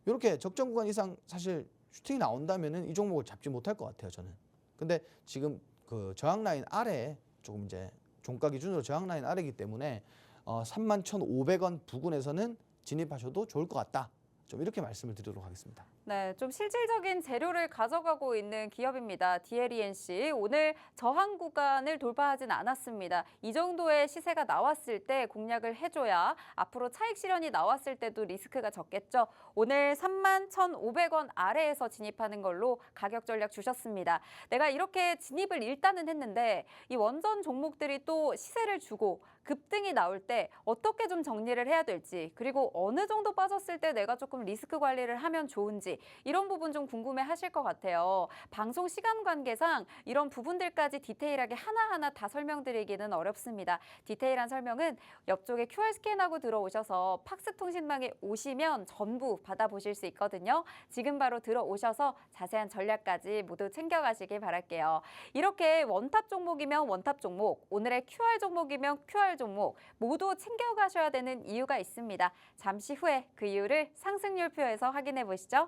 이렇게 적정 구간 이상 사실 슈팅이 나온다면은 이 종목을 잡지 못할 것 같아요, 저는. 근데 지금 그 저항 라인 아래, 조금 이제 종가 기준으로 저항 라인 아래이기 때문에 31,500원 부근에서는 진입하셔도 좋을 것 같다. 좀 이렇게 말씀을 드리도록 하겠습니다. 네, 좀 실질적인 재료를 가져가고 있는 기업입니다. DLENC 오늘 저항 구간을 돌파하진 않았습니다. 이 정도의 시세가 나왔을 때 공략을 해줘야 앞으로 차익 실현이 나왔을 때도 리스크가 적겠죠. 오늘 31,500원 아래에서 진입하는 걸로 가격 전략 주셨습니다. 내가 이렇게 진입을 일단은 했는데 이 원전 종목들이 또 시세를 주고 급등이 나올 때 어떻게 좀 정리를 해야 될지, 그리고 어느 정도 빠졌을 때 내가 조금 리스크 관리를 하면 좋은지 이런 부분 좀 궁금해 하실 것 같아요. 방송 시간 관계상 이런 부분들까지 디테일하게 하나하나 다 설명드리기는 어렵습니다. 디테일한 설명은 옆쪽에 QR 스캔하고 들어오셔서 팍스통신망에 오시면 전부 받아보실 수 있거든요. 지금 바로 들어오셔서 자세한 전략까지 모두 챙겨가시길 바랄게요. 이렇게 원탑 종목이면 원탑 종목, 오늘의 QR 종목이면 QR 종목 모두 챙겨가셔야 되는 이유가 있습니다. 잠시 후에 그 이유를 상승률표에서 확인해 보시죠.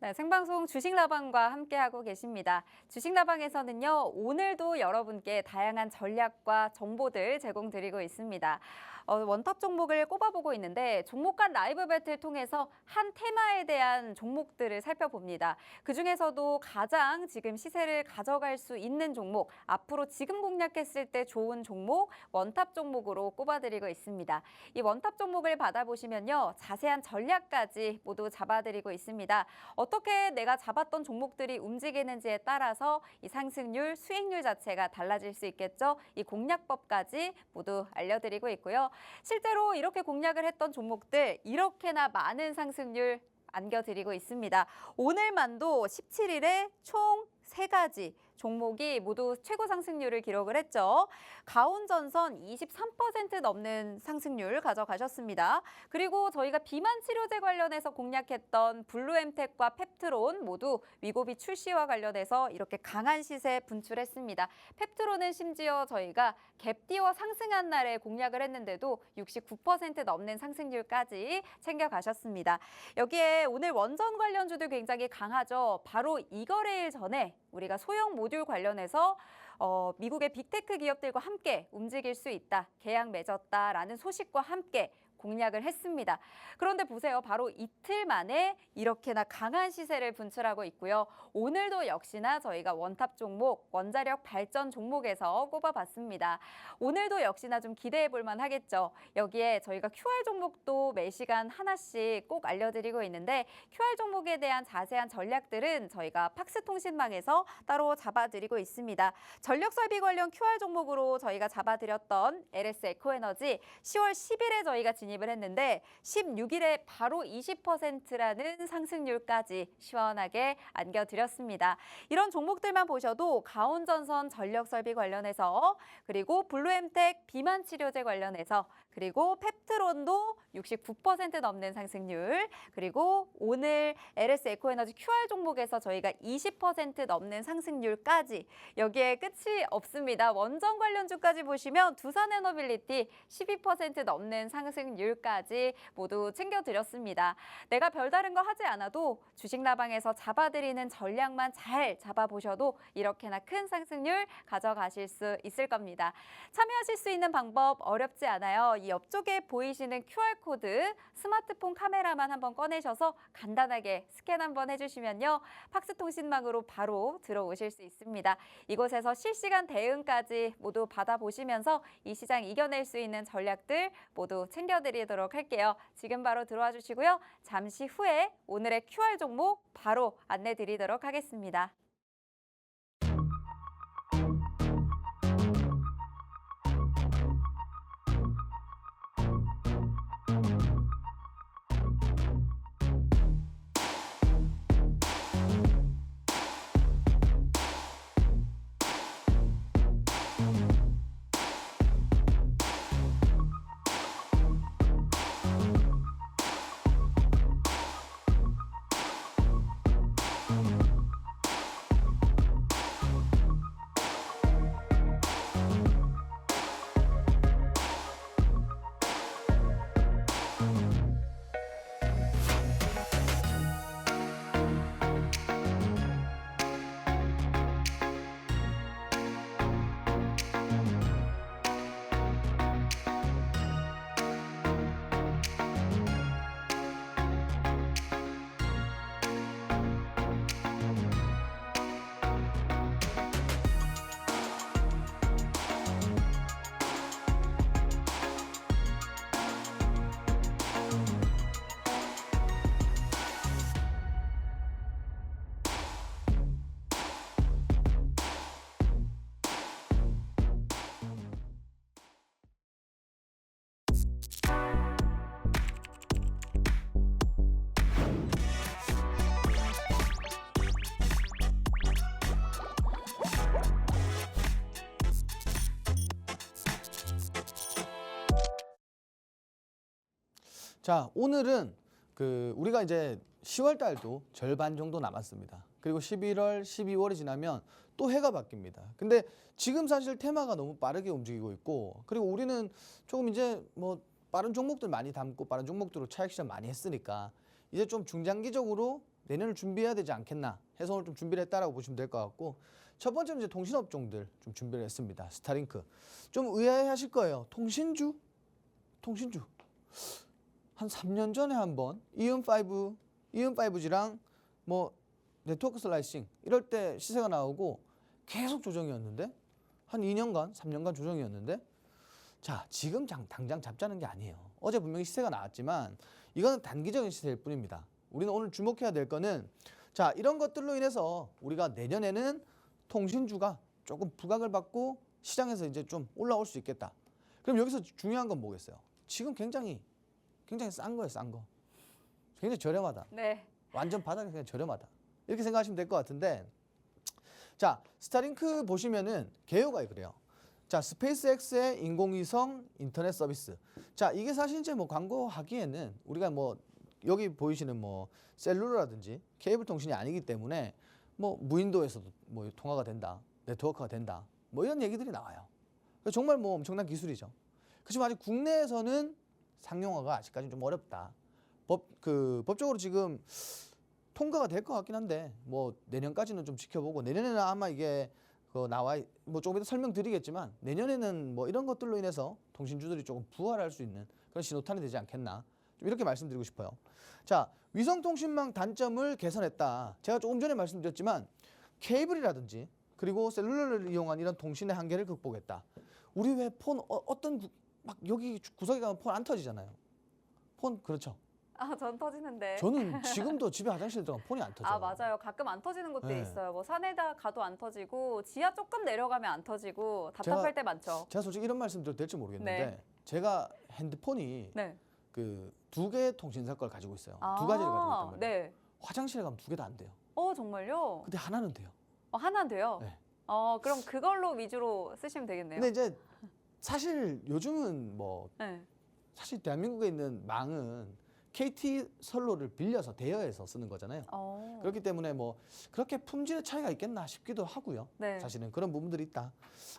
네, 생방송 주식라방과 함께하고 계십니다. 주식라방에서는요, 오늘도 여러분께 다양한 전략과 정보들 제공드리고 있습니다. 원탑 종목을 꼽아보고 있는데 종목 간 라이브 배틀 통해서 한 테마에 대한 종목들을 살펴봅니다. 그중에서도 가장 지금 시세를 가져갈 수 있는 종목, 앞으로 지금 공략했을 때 좋은 종목, 원탑 종목으로 꼽아드리고 있습니다. 이 원탑 종목을 받아보시면요, 자세한 전략까지 모두 잡아드리고 있습니다. 어떻게 내가 잡았던 종목들이 움직이는지에 따라서 이 상승률, 수익률 자체가 달라질 수 있겠죠. 이 공략법까지 모두 알려드리고 있고요. 실제로 이렇게 공략을 했던 종목들 이렇게나 많은 상승률 안겨드리고 있습니다. 오늘만도 17일에 총 3가지 종목이 모두 최고 상승률을 기록을 했죠. 가온전선 23% 넘는 상승률 가져가셨습니다. 그리고 저희가 비만 치료제 관련해서 공략했던 블루엠텍과 펩트론 모두 위고비 출시와 관련해서 이렇게 강한 시세 분출했습니다. 펩트론은 심지어 저희가 갭띄워 상승한 날에 공략을 했는데도 69% 넘는 상승률까지 챙겨가셨습니다. 여기에 오늘 원전 관련주도 굉장히 강하죠. 바로 이거래일 전에 우리가 소형 모듈 관련해서 미국의 빅테크 기업들과 함께 움직일 수 있다, 계약 맺었다라는 소식과 함께 공략을 했습니다. 그런데 보세요. 바로 이틀 만에 이렇게나 강한 시세를 분출하고 있고요. 오늘도 역시나 저희가 원탑 종목, 원자력 발전 종목에서 꼽아봤습니다. 오늘도 역시나 좀 기대해 볼 만하겠죠. 여기에 저희가 QR 종목도 매시간 하나씩 꼭 알려드리고 있는데 QR 종목에 대한 자세한 전략들은 저희가 팍스통신망에서 따로 잡아드리고 있습니다. 전력설비 관련 QR 종목으로 저희가 잡아드렸던 LS 에코에너지 10월 10일에 저희가 진입을 했는데 16일에 바로 20%라는 상승률까지 시원하게 안겨드렸습니다. 이런 종목들만 보셔도 가온전선 전력설비 관련해서, 그리고 블루엠텍 비만 치료제 관련해서, 그리고 펩트론도 69% 넘는 상승률, 그리고 오늘 LS 에코에너지 QR 종목에서 저희가 20% 넘는 상승률까지, 여기에 끝이 없습니다. 원전 관련주까지 보시면 두산에너빌리티 12% 넘는 상승률까지 모두 챙겨드렸습니다. 내가 별다른 거 하지 않아도 주식라방에서 잡아드리는 전략만 잘 잡아보셔도 이렇게나 큰 상승률 가져가실 수 있을 겁니다. 참여하실 수 있는 방법 어렵지 않아요. 이 옆쪽에 보이시는 QR코드 스마트폰 카메라만 한번 꺼내셔서 간단하게 스캔 한번 해주시면요. 팍스통신망으로 바로 들어오실 수 있습니다. 이곳에서 실시간 대응까지 모두 받아보시면서 이 시장 이겨낼 수 있는 전략들 모두 챙겨드리도록 할게요. 지금 바로 들어와 주시고요. 잠시 후에 오늘의 QR 종목 바로 안내 드리도록 하겠습니다. 자, 오늘은 우리가 이제 10월 달도 절반 정도 남았습니다. 그리고 11월, 12월이 지나면 또 해가 바뀝니다. 근데 지금 사실 테마가 너무 빠르게 움직이고 있고, 그리고 우리는 조금 이제 뭐 빠른 종목들 많이 담고 빠른 종목들로 차익 실현 많이 했으니까 이제 좀 중장기적으로 내년을 준비해야 되지 않겠나 해서 오늘 좀 준비를 했다라고 보시면 될 것 같고, 첫 번째는 이제 통신업종들 좀 준비를 했습니다. 스타링크. 좀 의아해하실 거예요. 통신주? 한 3년 전에 한번 이은5G랑 뭐 네트워크 슬라이싱 이럴 때 시세가 나오고 계속 조정이었는데, 한 2년간, 3년간 조정이었는데, 자, 지금 당장 잡자는 게 아니에요. 어제 분명히 시세가 나왔지만 이거는 단기적인 시세일 뿐입니다. 우리는 오늘 주목해야 될 거는, 자, 이런 것들로 인해서 우리가 내년에는 통신주가 조금 부각을 받고 시장에서 이제 좀 올라올 수 있겠다. 그럼 여기서 중요한 건 뭐겠어요? 지금 굉장히 싼 거예요, 싼 거. 굉장히 저렴하다. 네. 완전 바닥에 그냥 저렴하다. 이렇게 생각하시면 될 것 같은데, 자, 스타링크 보시면은 개요가 그래요. 자, 스페이스X의 인공위성 인터넷 서비스. 자, 이게 사실 이제 뭐 광고하기에는 우리가 뭐 여기 보이시는 뭐 셀룰러라든지 케이블 통신이 아니기 때문에 뭐 무인도에서도 뭐 통화가 된다, 네트워크가 된다, 뭐 이런 얘기들이 나와요. 정말 뭐 엄청난 기술이죠. 그렇지만 아직 국내에서는 상용화가 아직까지는 좀 어렵다. 법적으로 지금 통과가 될 것 같긴 한데, 뭐 내년까지는 좀 지켜보고, 내년에는 아마 이게 뭐 조금 이따 설명드리겠지만, 내년에는 뭐 이런 것들로 인해서 통신주들이 조금 부활할 수 있는 그런 신호탄이 되지 않겠나, 좀 이렇게 말씀드리고 싶어요. 자, 위성통신망 단점을 개선했다. 제가 조금 전에 말씀드렸지만 케이블이라든지 그리고 셀룰러를 이용한 이런 통신의 한계를 극복했다. 우리 왜 폰 막 여기 구석에 가면 폰 안 터지잖아요. 폰 그렇죠. 아, 전 터지는데. 저는 지금도 집에 화장실 들어가면 폰이 안 터져. 아, 맞아요. 가끔 안 터지는 것도 네. 있어요. 뭐 산에다 가도 안 터지고 지하 조금 내려가면 안 터지고 답답할 때 많죠. 제가 솔직히 이런 말씀 드려도 될지 모르겠는데, 네. 제가 핸드폰이 네. 두 개의 통신사 걸 가지고 있어요. 아, 두 가지를 가지고 있단 말이에요. 네. 화장실에 가면 두 개 다 안 돼요. 정말요? 근데 하나는 돼요. 하나는 돼요? 네. 그럼 그걸로 위주로 쓰시면 되겠네요. 근데 이제 사실 요즘은 뭐 네. 사실 대한민국에 있는 망은 KT 선로를 빌려서 대여해서 쓰는 거잖아요. 그렇기 때문에 뭐 그렇게 품질의 차이가 있겠나 싶기도 하고요. 네. 사실은 그런 부분들이 있다.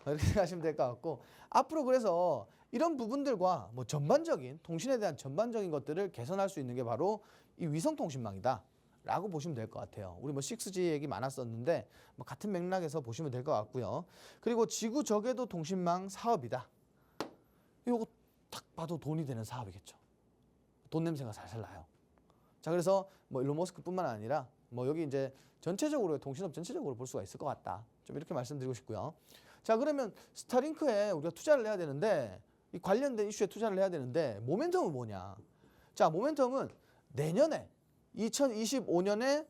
이렇게 생각하시면 될 것 같고, 앞으로 그래서 이런 부분들과 뭐 전반적인 통신에 대한 전반적인 것들을 개선할 수 있는 게 바로 이 위성통신망이다 라고 보시면 될 것 같아요. 우리 뭐 6G 얘기 많았었는데 뭐 같은 맥락에서 보시면 될 것 같고요. 그리고 지구 저궤도 통신망 사업이다. 이거 딱 봐도 돈이 되는 사업이겠죠. 돈 냄새가 살살 나요. 자, 그래서 뭐 일론 머스크뿐만 아니라 뭐 여기 이제 전체적으로 통신업 전체적으로 볼 수가 있을 것 같다. 좀 이렇게 말씀드리고 싶고요. 자, 그러면 스타링크에 우리가 투자를 해야 되는데 이 관련된 이슈에 투자를 해야 되는데 모멘텀은 뭐냐? 자, 모멘텀은 내년에 2025년에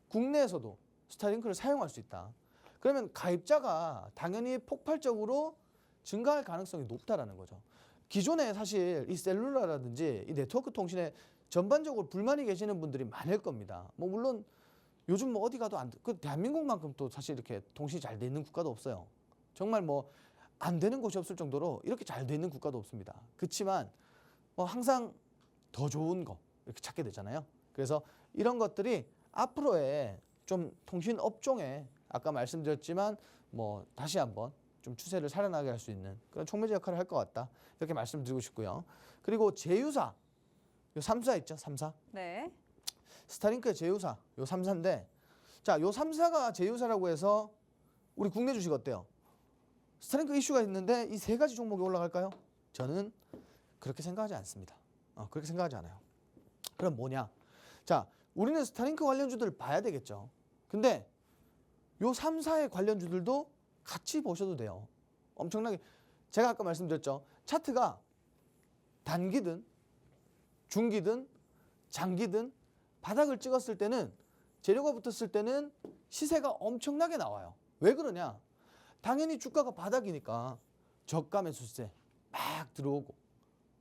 국내에서도 스타링크를 사용할 수 있다. 그러면 가입자가 당연히 폭발적으로 증가할 가능성이 높다라는 거죠. 기존에 사실 이 셀룰라라든지 이 네트워크 통신에 전반적으로 불만이 계시는 분들이 많을 겁니다. 뭐 물론 요즘 뭐 어디 가도 그 대한민국만큼 또 사실 이렇게 통신이 잘 돼 있는 국가도 없어요. 정말 뭐 안 되는 곳이 없을 정도로 이렇게 잘 돼 있는 국가도 없습니다. 그렇지만 뭐 항상 더 좋은 거 이렇게 찾게 되잖아요. 그래서 이런 것들이 앞으로의 좀 통신 업종에 아까 말씀드렸지만 뭐 다시 한번 좀 추세를 살아나게 할 수 있는 그런 촉매제 역할을 할 것 같다. 이렇게 말씀드리고 싶고요. 그리고 제휴사, 요 3사 있죠? 3사. 네. 스타링크의 제휴사, 요 3사인데 자, 요 3사가 제휴사라고 해서 우리 국내 주식 어때요? 스타링크 이슈가 있는데 이 세 가지 종목이 올라갈까요? 저는 그렇게 생각하지 않습니다. 그렇게 생각하지 않아요. 그럼 뭐냐? 자, 우리는 스타링크 관련주들을 봐야 되겠죠. 근데 요 3사의 관련주들도 같이 보셔도 돼요. 엄청나게 제가 아까 말씀드렸죠. 차트가 단기든 중기든 장기든 바닥을 찍었을 때는 재료가 붙었을 때는 시세가 엄청나게 나와요. 왜 그러냐? 당연히 주가가 바닥이니까 저가 매수세 막 들어오고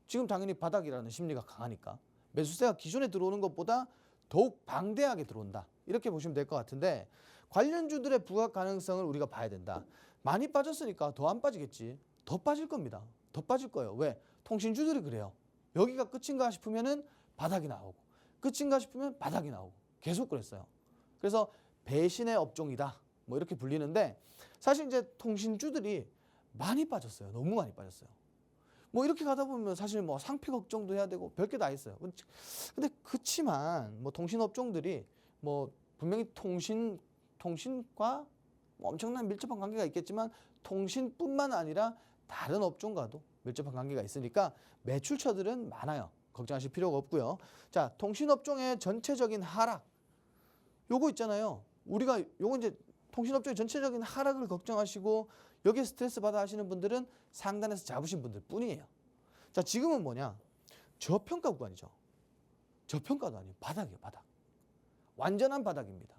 지금 당연히 바닥이라는 심리가 강하니까 매수세가 기존에 들어오는 것보다 더욱 방대하게 들어온다. 이렇게 보시면 될 것 같은데 관련주들의 부각 가능성을 우리가 봐야 된다. 많이 빠졌으니까 더 안 빠지겠지. 더 빠질 겁니다. 더 빠질 거예요. 왜? 통신주들이 그래요. 여기가 끝인가 싶으면은 바닥이 나오고 끝인가 싶으면 바닥이 나오고 계속 그랬어요. 그래서 배신의 업종이다. 뭐 이렇게 불리는데 사실 이제 통신주들이 많이 빠졌어요. 너무 많이 빠졌어요. 뭐 이렇게 가다 보면 사실 뭐 상피 걱정도 해야 되고 별게 다 있어요. 근데 그치만 뭐 통신업종들이 뭐 분명히 통신과 뭐 엄청난 밀접한 관계가 있겠지만 통신뿐만 아니라 다른 업종과도 밀접한 관계가 있으니까 매출처들은 많아요. 걱정하실 필요가 없고요. 자, 통신업종의 전체적인 하락. 요거 있잖아요. 우리가 요거 이제 통신업종의 전체적인 하락을 걱정하시고 여기에 스트레스 받아 하시는 분들은 상단에서 잡으신 분들 뿐이에요. 자, 지금은 뭐냐? 저평가 구간이죠. 저평가도 아니에요. 바닥이에요, 바닥. 완전한 바닥입니다.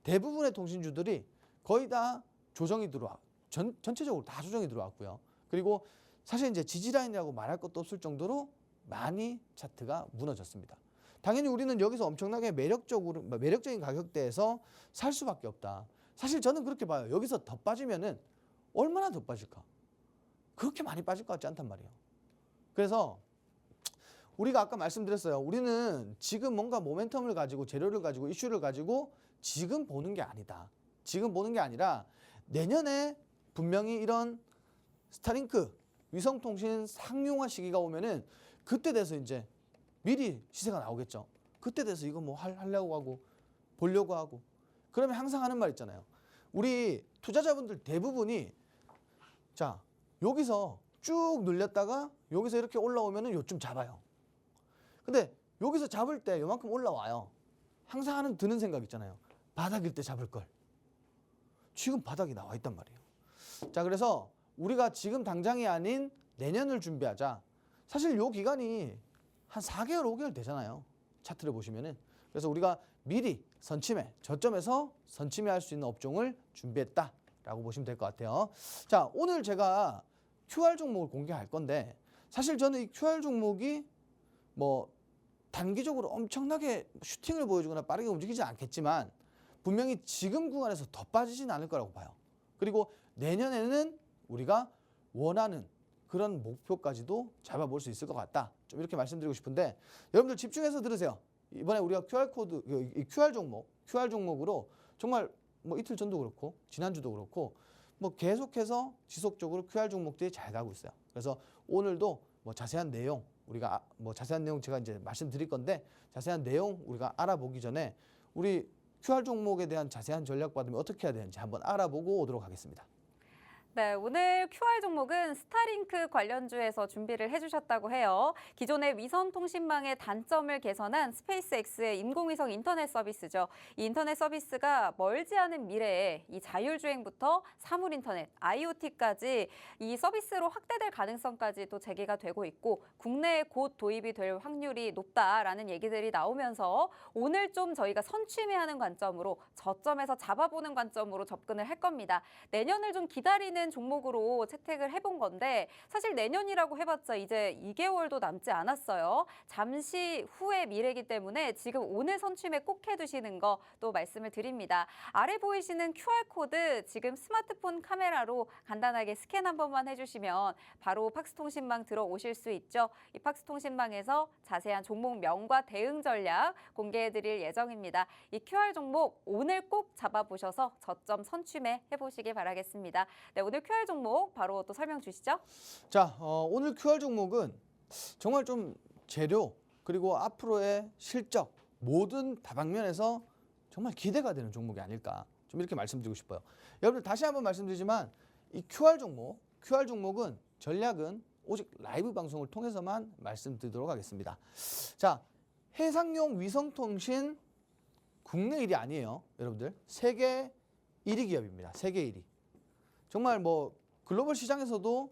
대부분의 통신주들이 거의 다 조정이 전체적으로 다 조정이 들어왔고요. 그리고 사실 이제 지지라인이라고 말할 것도 없을 정도로 많이 차트가 무너졌습니다. 당연히 우리는 여기서 엄청나게 매력적인 가격대에서 살 수밖에 없다. 사실 저는 그렇게 봐요. 여기서 더 빠지면은 얼마나 더 빠질까? 그렇게 많이 빠질 것 같지 않단 말이에요. 그래서 우리가 아까 말씀드렸어요. 우리는 지금 뭔가 모멘텀을 가지고 재료를 가지고 이슈를 가지고 지금 보는 게 아니다. 지금 보는 게 아니라 내년에 분명히 이런 스타링크 위성통신 상용화 시기가 오면은 그때 돼서 이제 미리 시세가 나오겠죠. 그때 돼서 이거 뭐 하려고 하고 보려고 하고 그러면 항상 하는 말 있잖아요. 우리 투자자분들 대부분이 자 여기서 쭉 눌렸다가 여기서 이렇게 올라오면은 요쯤 잡아요. 근데 여기서 잡을 때 요만큼 올라와요. 항상 드는 생각 있잖아요. 바닥일 때 잡을 걸. 지금 바닥이 나와 있단 말이에요. 자, 그래서 우리가 지금 당장이 아닌 내년을 준비하자. 사실 요 기간이 한 4개월, 5개월 되잖아요. 차트를 보시면은. 그래서 우리가 미리 선침해, 저점에서 선침해할 수 있는 업종을 준비했다라고 보시면 될 것 같아요. 자, 오늘 제가 QR 종목을 공개할 건데 사실 저는 이 QR 종목이 뭐 단기적으로 엄청나게 슈팅을 보여주거나 빠르게 움직이지 않겠지만 분명히 지금 구간에서 더 빠지진 않을 거라고 봐요. 그리고 내년에는 우리가 원하는 그런 목표까지도 잡아볼 수 있을 것 같다. 좀 이렇게 말씀드리고 싶은데 여러분들 집중해서 들으세요. 이번에 우리가 이 QR 종목으로 정말 뭐 이틀 전도 그렇고 지난주도 그렇고 뭐 계속해서 지속적으로 QR 종목들이 잘 가고 있어요. 그래서 오늘도 뭐 자세한 내용 우리가 뭐 자세한 내용 제가 이제 말씀드릴 건데 자세한 내용 우리가 알아보기 전에 우리 QR 종목에 대한 자세한 전략 받으면 어떻게 해야 되는지 한번 알아보고 오도록 하겠습니다. 네, 오늘 QR 종목은 스타링크 관련주에서 준비를 해주셨다고 해요. 기존의 위성통신망의 단점을 개선한 스페이스X의 인공위성 인터넷 서비스죠. 이 인터넷 서비스가 멀지 않은 미래에 이 자율주행부터 사물인터넷, IoT까지 이 서비스로 확대될 가능성까지 또 제기가 되고 있고 국내에 곧 도입이 될 확률이 높다라는 얘기들이 나오면서 오늘 좀 저희가 선취매하는 관점으로 저점에서 잡아보는 관점으로 접근을 할 겁니다. 내년을 좀 기다리는 종목으로 채택을 해본 건데 사실 내년이라고 해봤자 이제 2개월도 남지 않았어요. 잠시 후의 미래이기 때문에 지금 오늘 선취매 꼭 해두시는 거 또 말씀을 드립니다. 아래 보이시는 QR코드 지금 스마트폰 카메라로 간단하게 스캔 한 번만 해주시면 바로 팍스통신망 들어오실 수 있죠. 이 팍스통신망에서 자세한 종목명과 대응 전략 공개해드릴 예정입니다. 이 QR 종목 오늘 꼭 잡아보셔서 저점 선취매 해보시기 바라겠습니다. 네, 오늘 QR 종목 바로 또 설명 주시죠. 자, 오늘 QR 종목은 정말 좀 재료 그리고 앞으로의 실적 모든 다방면에서 정말 기대가 되는 종목이 아닐까 좀 이렇게 말씀드리고 싶어요. 여러분들 다시 한번 말씀드리지만 이 QR 종목은 전략은 오직 라이브 방송을 통해서만 말씀드리도록 하겠습니다. 자, 해상용 위성통신 국내 1위 아니에요, 여러분들. 세계 1위 기업입니다. 세계 1위. 정말 뭐 글로벌 시장에서도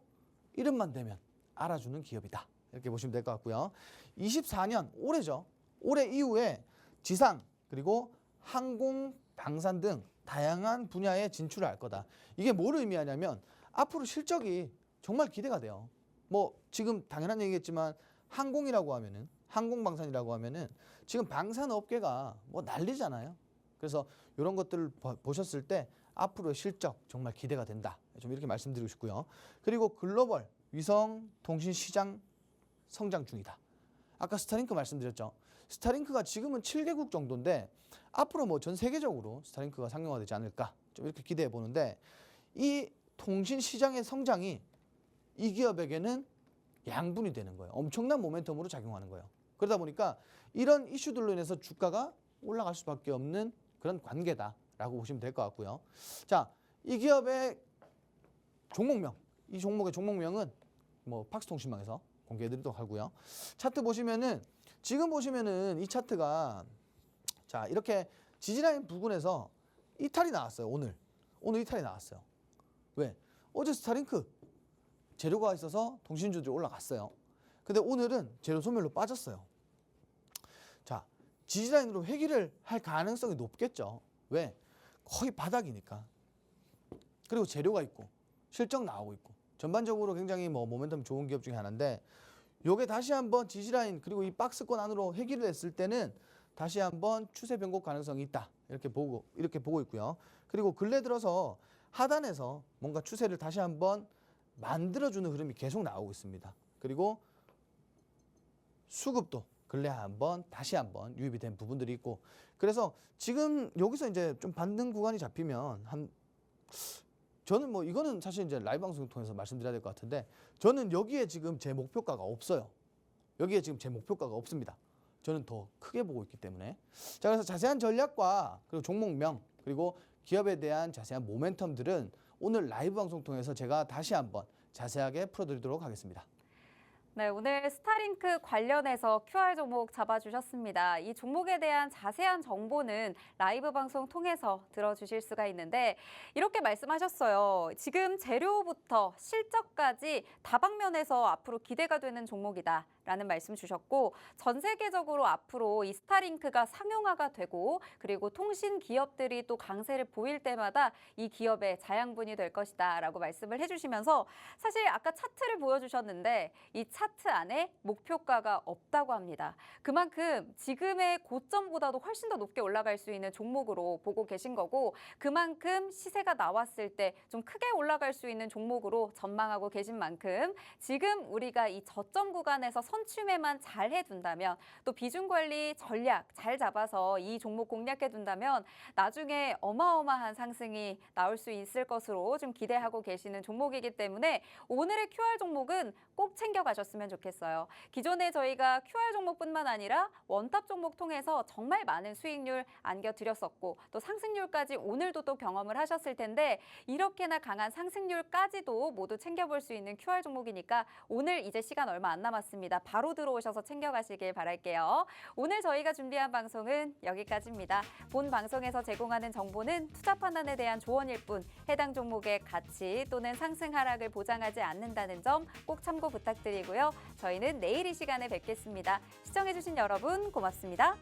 이름만 대면 알아주는 기업이다. 이렇게 보시면 될 것 같고요. 24년 올해죠. 올해 이후에 지상 그리고 항공, 방산 등 다양한 분야에 진출을 할 거다. 이게 뭘 의미하냐면 앞으로 실적이 정말 기대가 돼요. 뭐 지금 당연한 얘기겠지만 항공이라고 하면은 항공방산이라고 하면은 지금 방산업계가 뭐 난리잖아요. 그래서 이런 것들을 보셨을 때 앞으로의 실적 정말 기대가 된다. 좀 이렇게 말씀드리고 싶고요. 그리고 글로벌 위성 통신 시장 성장 중이다. 아까 스타링크 말씀드렸죠. 스타링크가 지금은 7개국 정도인데 앞으로 뭐 전 세계적으로 스타링크가 상용화되지 않을까 좀 이렇게 기대해 보는데 이 통신 시장의 성장이 이 기업에게는 양분이 되는 거예요. 엄청난 모멘텀으로 작용하는 거예요. 그러다 보니까 이런 이슈들로 인해서 주가가 올라갈 수밖에 없는 그런 관계다라고 보시면 될 것 같고요. 자, 이 기업의 종목명, 이 종목의 종목명은 뭐 팍스통신망에서 공개해드리도록 하고요. 차트 보시면은 지금 보시면은 이 차트가 자 이렇게 지지라인 부근에서 이탈이 나왔어요. 오늘 이탈이 나왔어요. 왜? 어제 스타링크 재료가 있어서 통신주들이 올라갔어요. 근데 오늘은 재료 소멸로 빠졌어요. 자, 지지라인으로 회귀를 할 가능성이 높겠죠. 왜? 거의 바닥이니까. 그리고 재료가 있고 실적 나오고 있고 전반적으로 굉장히 뭐 모멘텀 좋은 기업 중에 하나인데 요게 다시 한번 지지라인 그리고 이 박스권 안으로 회귀를 했을 때는 다시 한번 추세 변곡 가능성이 있다. 이렇게 보고 있고요. 그리고 근래 들어서 하단에서 뭔가 추세를 다시 한번 만들어주는 흐름이 계속 나오고 있습니다. 그리고 수급도 근래 다시 한번 유입이 된 부분들이 있고 그래서 지금 여기서 이제 좀 반등 구간이 잡히면 저는 뭐 이거는 사실 이제 라이브 방송을 통해서 말씀드려야 될 것 같은데 저는 여기에 지금 제 목표가가 없어요. 여기에 지금 제 목표가가 없습니다. 저는 더 크게 보고 있기 때문에. 자, 그래서 자세한 전략과 그리고 종목명 그리고 기업에 대한 자세한 모멘텀들은 오늘 라이브 방송 통해서 제가 다시 한번 자세하게 풀어드리도록 하겠습니다. 네, 오늘 스타링크 관련해서 QR 종목 잡아주셨습니다. 이 종목에 대한 자세한 정보는 라이브 방송 통해서 들어주실 수가 있는데 이렇게 말씀하셨어요. 지금 재료부터 실적까지 다방면에서 앞으로 기대가 되는 종목이다. 라는 말씀 주셨고 전 세계적으로 앞으로 이 스타링크가 상용화가 되고 그리고 통신 기업들이 또 강세를 보일 때마다 이 기업의 자양분이 될 것이다 라고 말씀을 해주시면서 사실 아까 차트를 보여주셨는데 이 차트 안에 목표가가 없다고 합니다. 그만큼 지금의 고점보다도 훨씬 더 높게 올라갈 수 있는 종목으로 보고 계신 거고 그만큼 시세가 나왔을 때 좀 크게 올라갈 수 있는 종목으로 전망하고 계신 만큼 지금 우리가 이 저점 구간에서 선취매만 잘 해둔다면 또 비중 관리 전략 잘 잡아서 이 종목 공략해둔다면 나중에 어마어마한 상승이 나올 수 있을 것으로 좀 기대하고 계시는 종목이기 때문에 오늘의 QR 종목은 꼭 챙겨가셨으면 좋겠어요. 기존에 저희가 QR 종목뿐만 아니라 원탑 종목 통해서 정말 많은 수익률 안겨드렸었고 또 상승률까지 오늘도 또 경험을 하셨을 텐데 이렇게나 강한 상승률까지도 모두 챙겨볼 수 있는 QR 종목이니까 오늘 이제 시간 얼마 안 남았습니다. 바로 들어오셔서 챙겨가시길 바랄게요. 오늘 저희가 준비한 방송은 여기까지입니다. 본 방송에서 제공하는 정보는 투자 판단에 대한 조언일 뿐 해당 종목의 가치 또는 상승 하락을 보장하지 않는다는 점 꼭 참고 부탁드리고요. 저희는 내일 이 시간에 뵙겠습니다. 시청해주신 여러분 고맙습니다.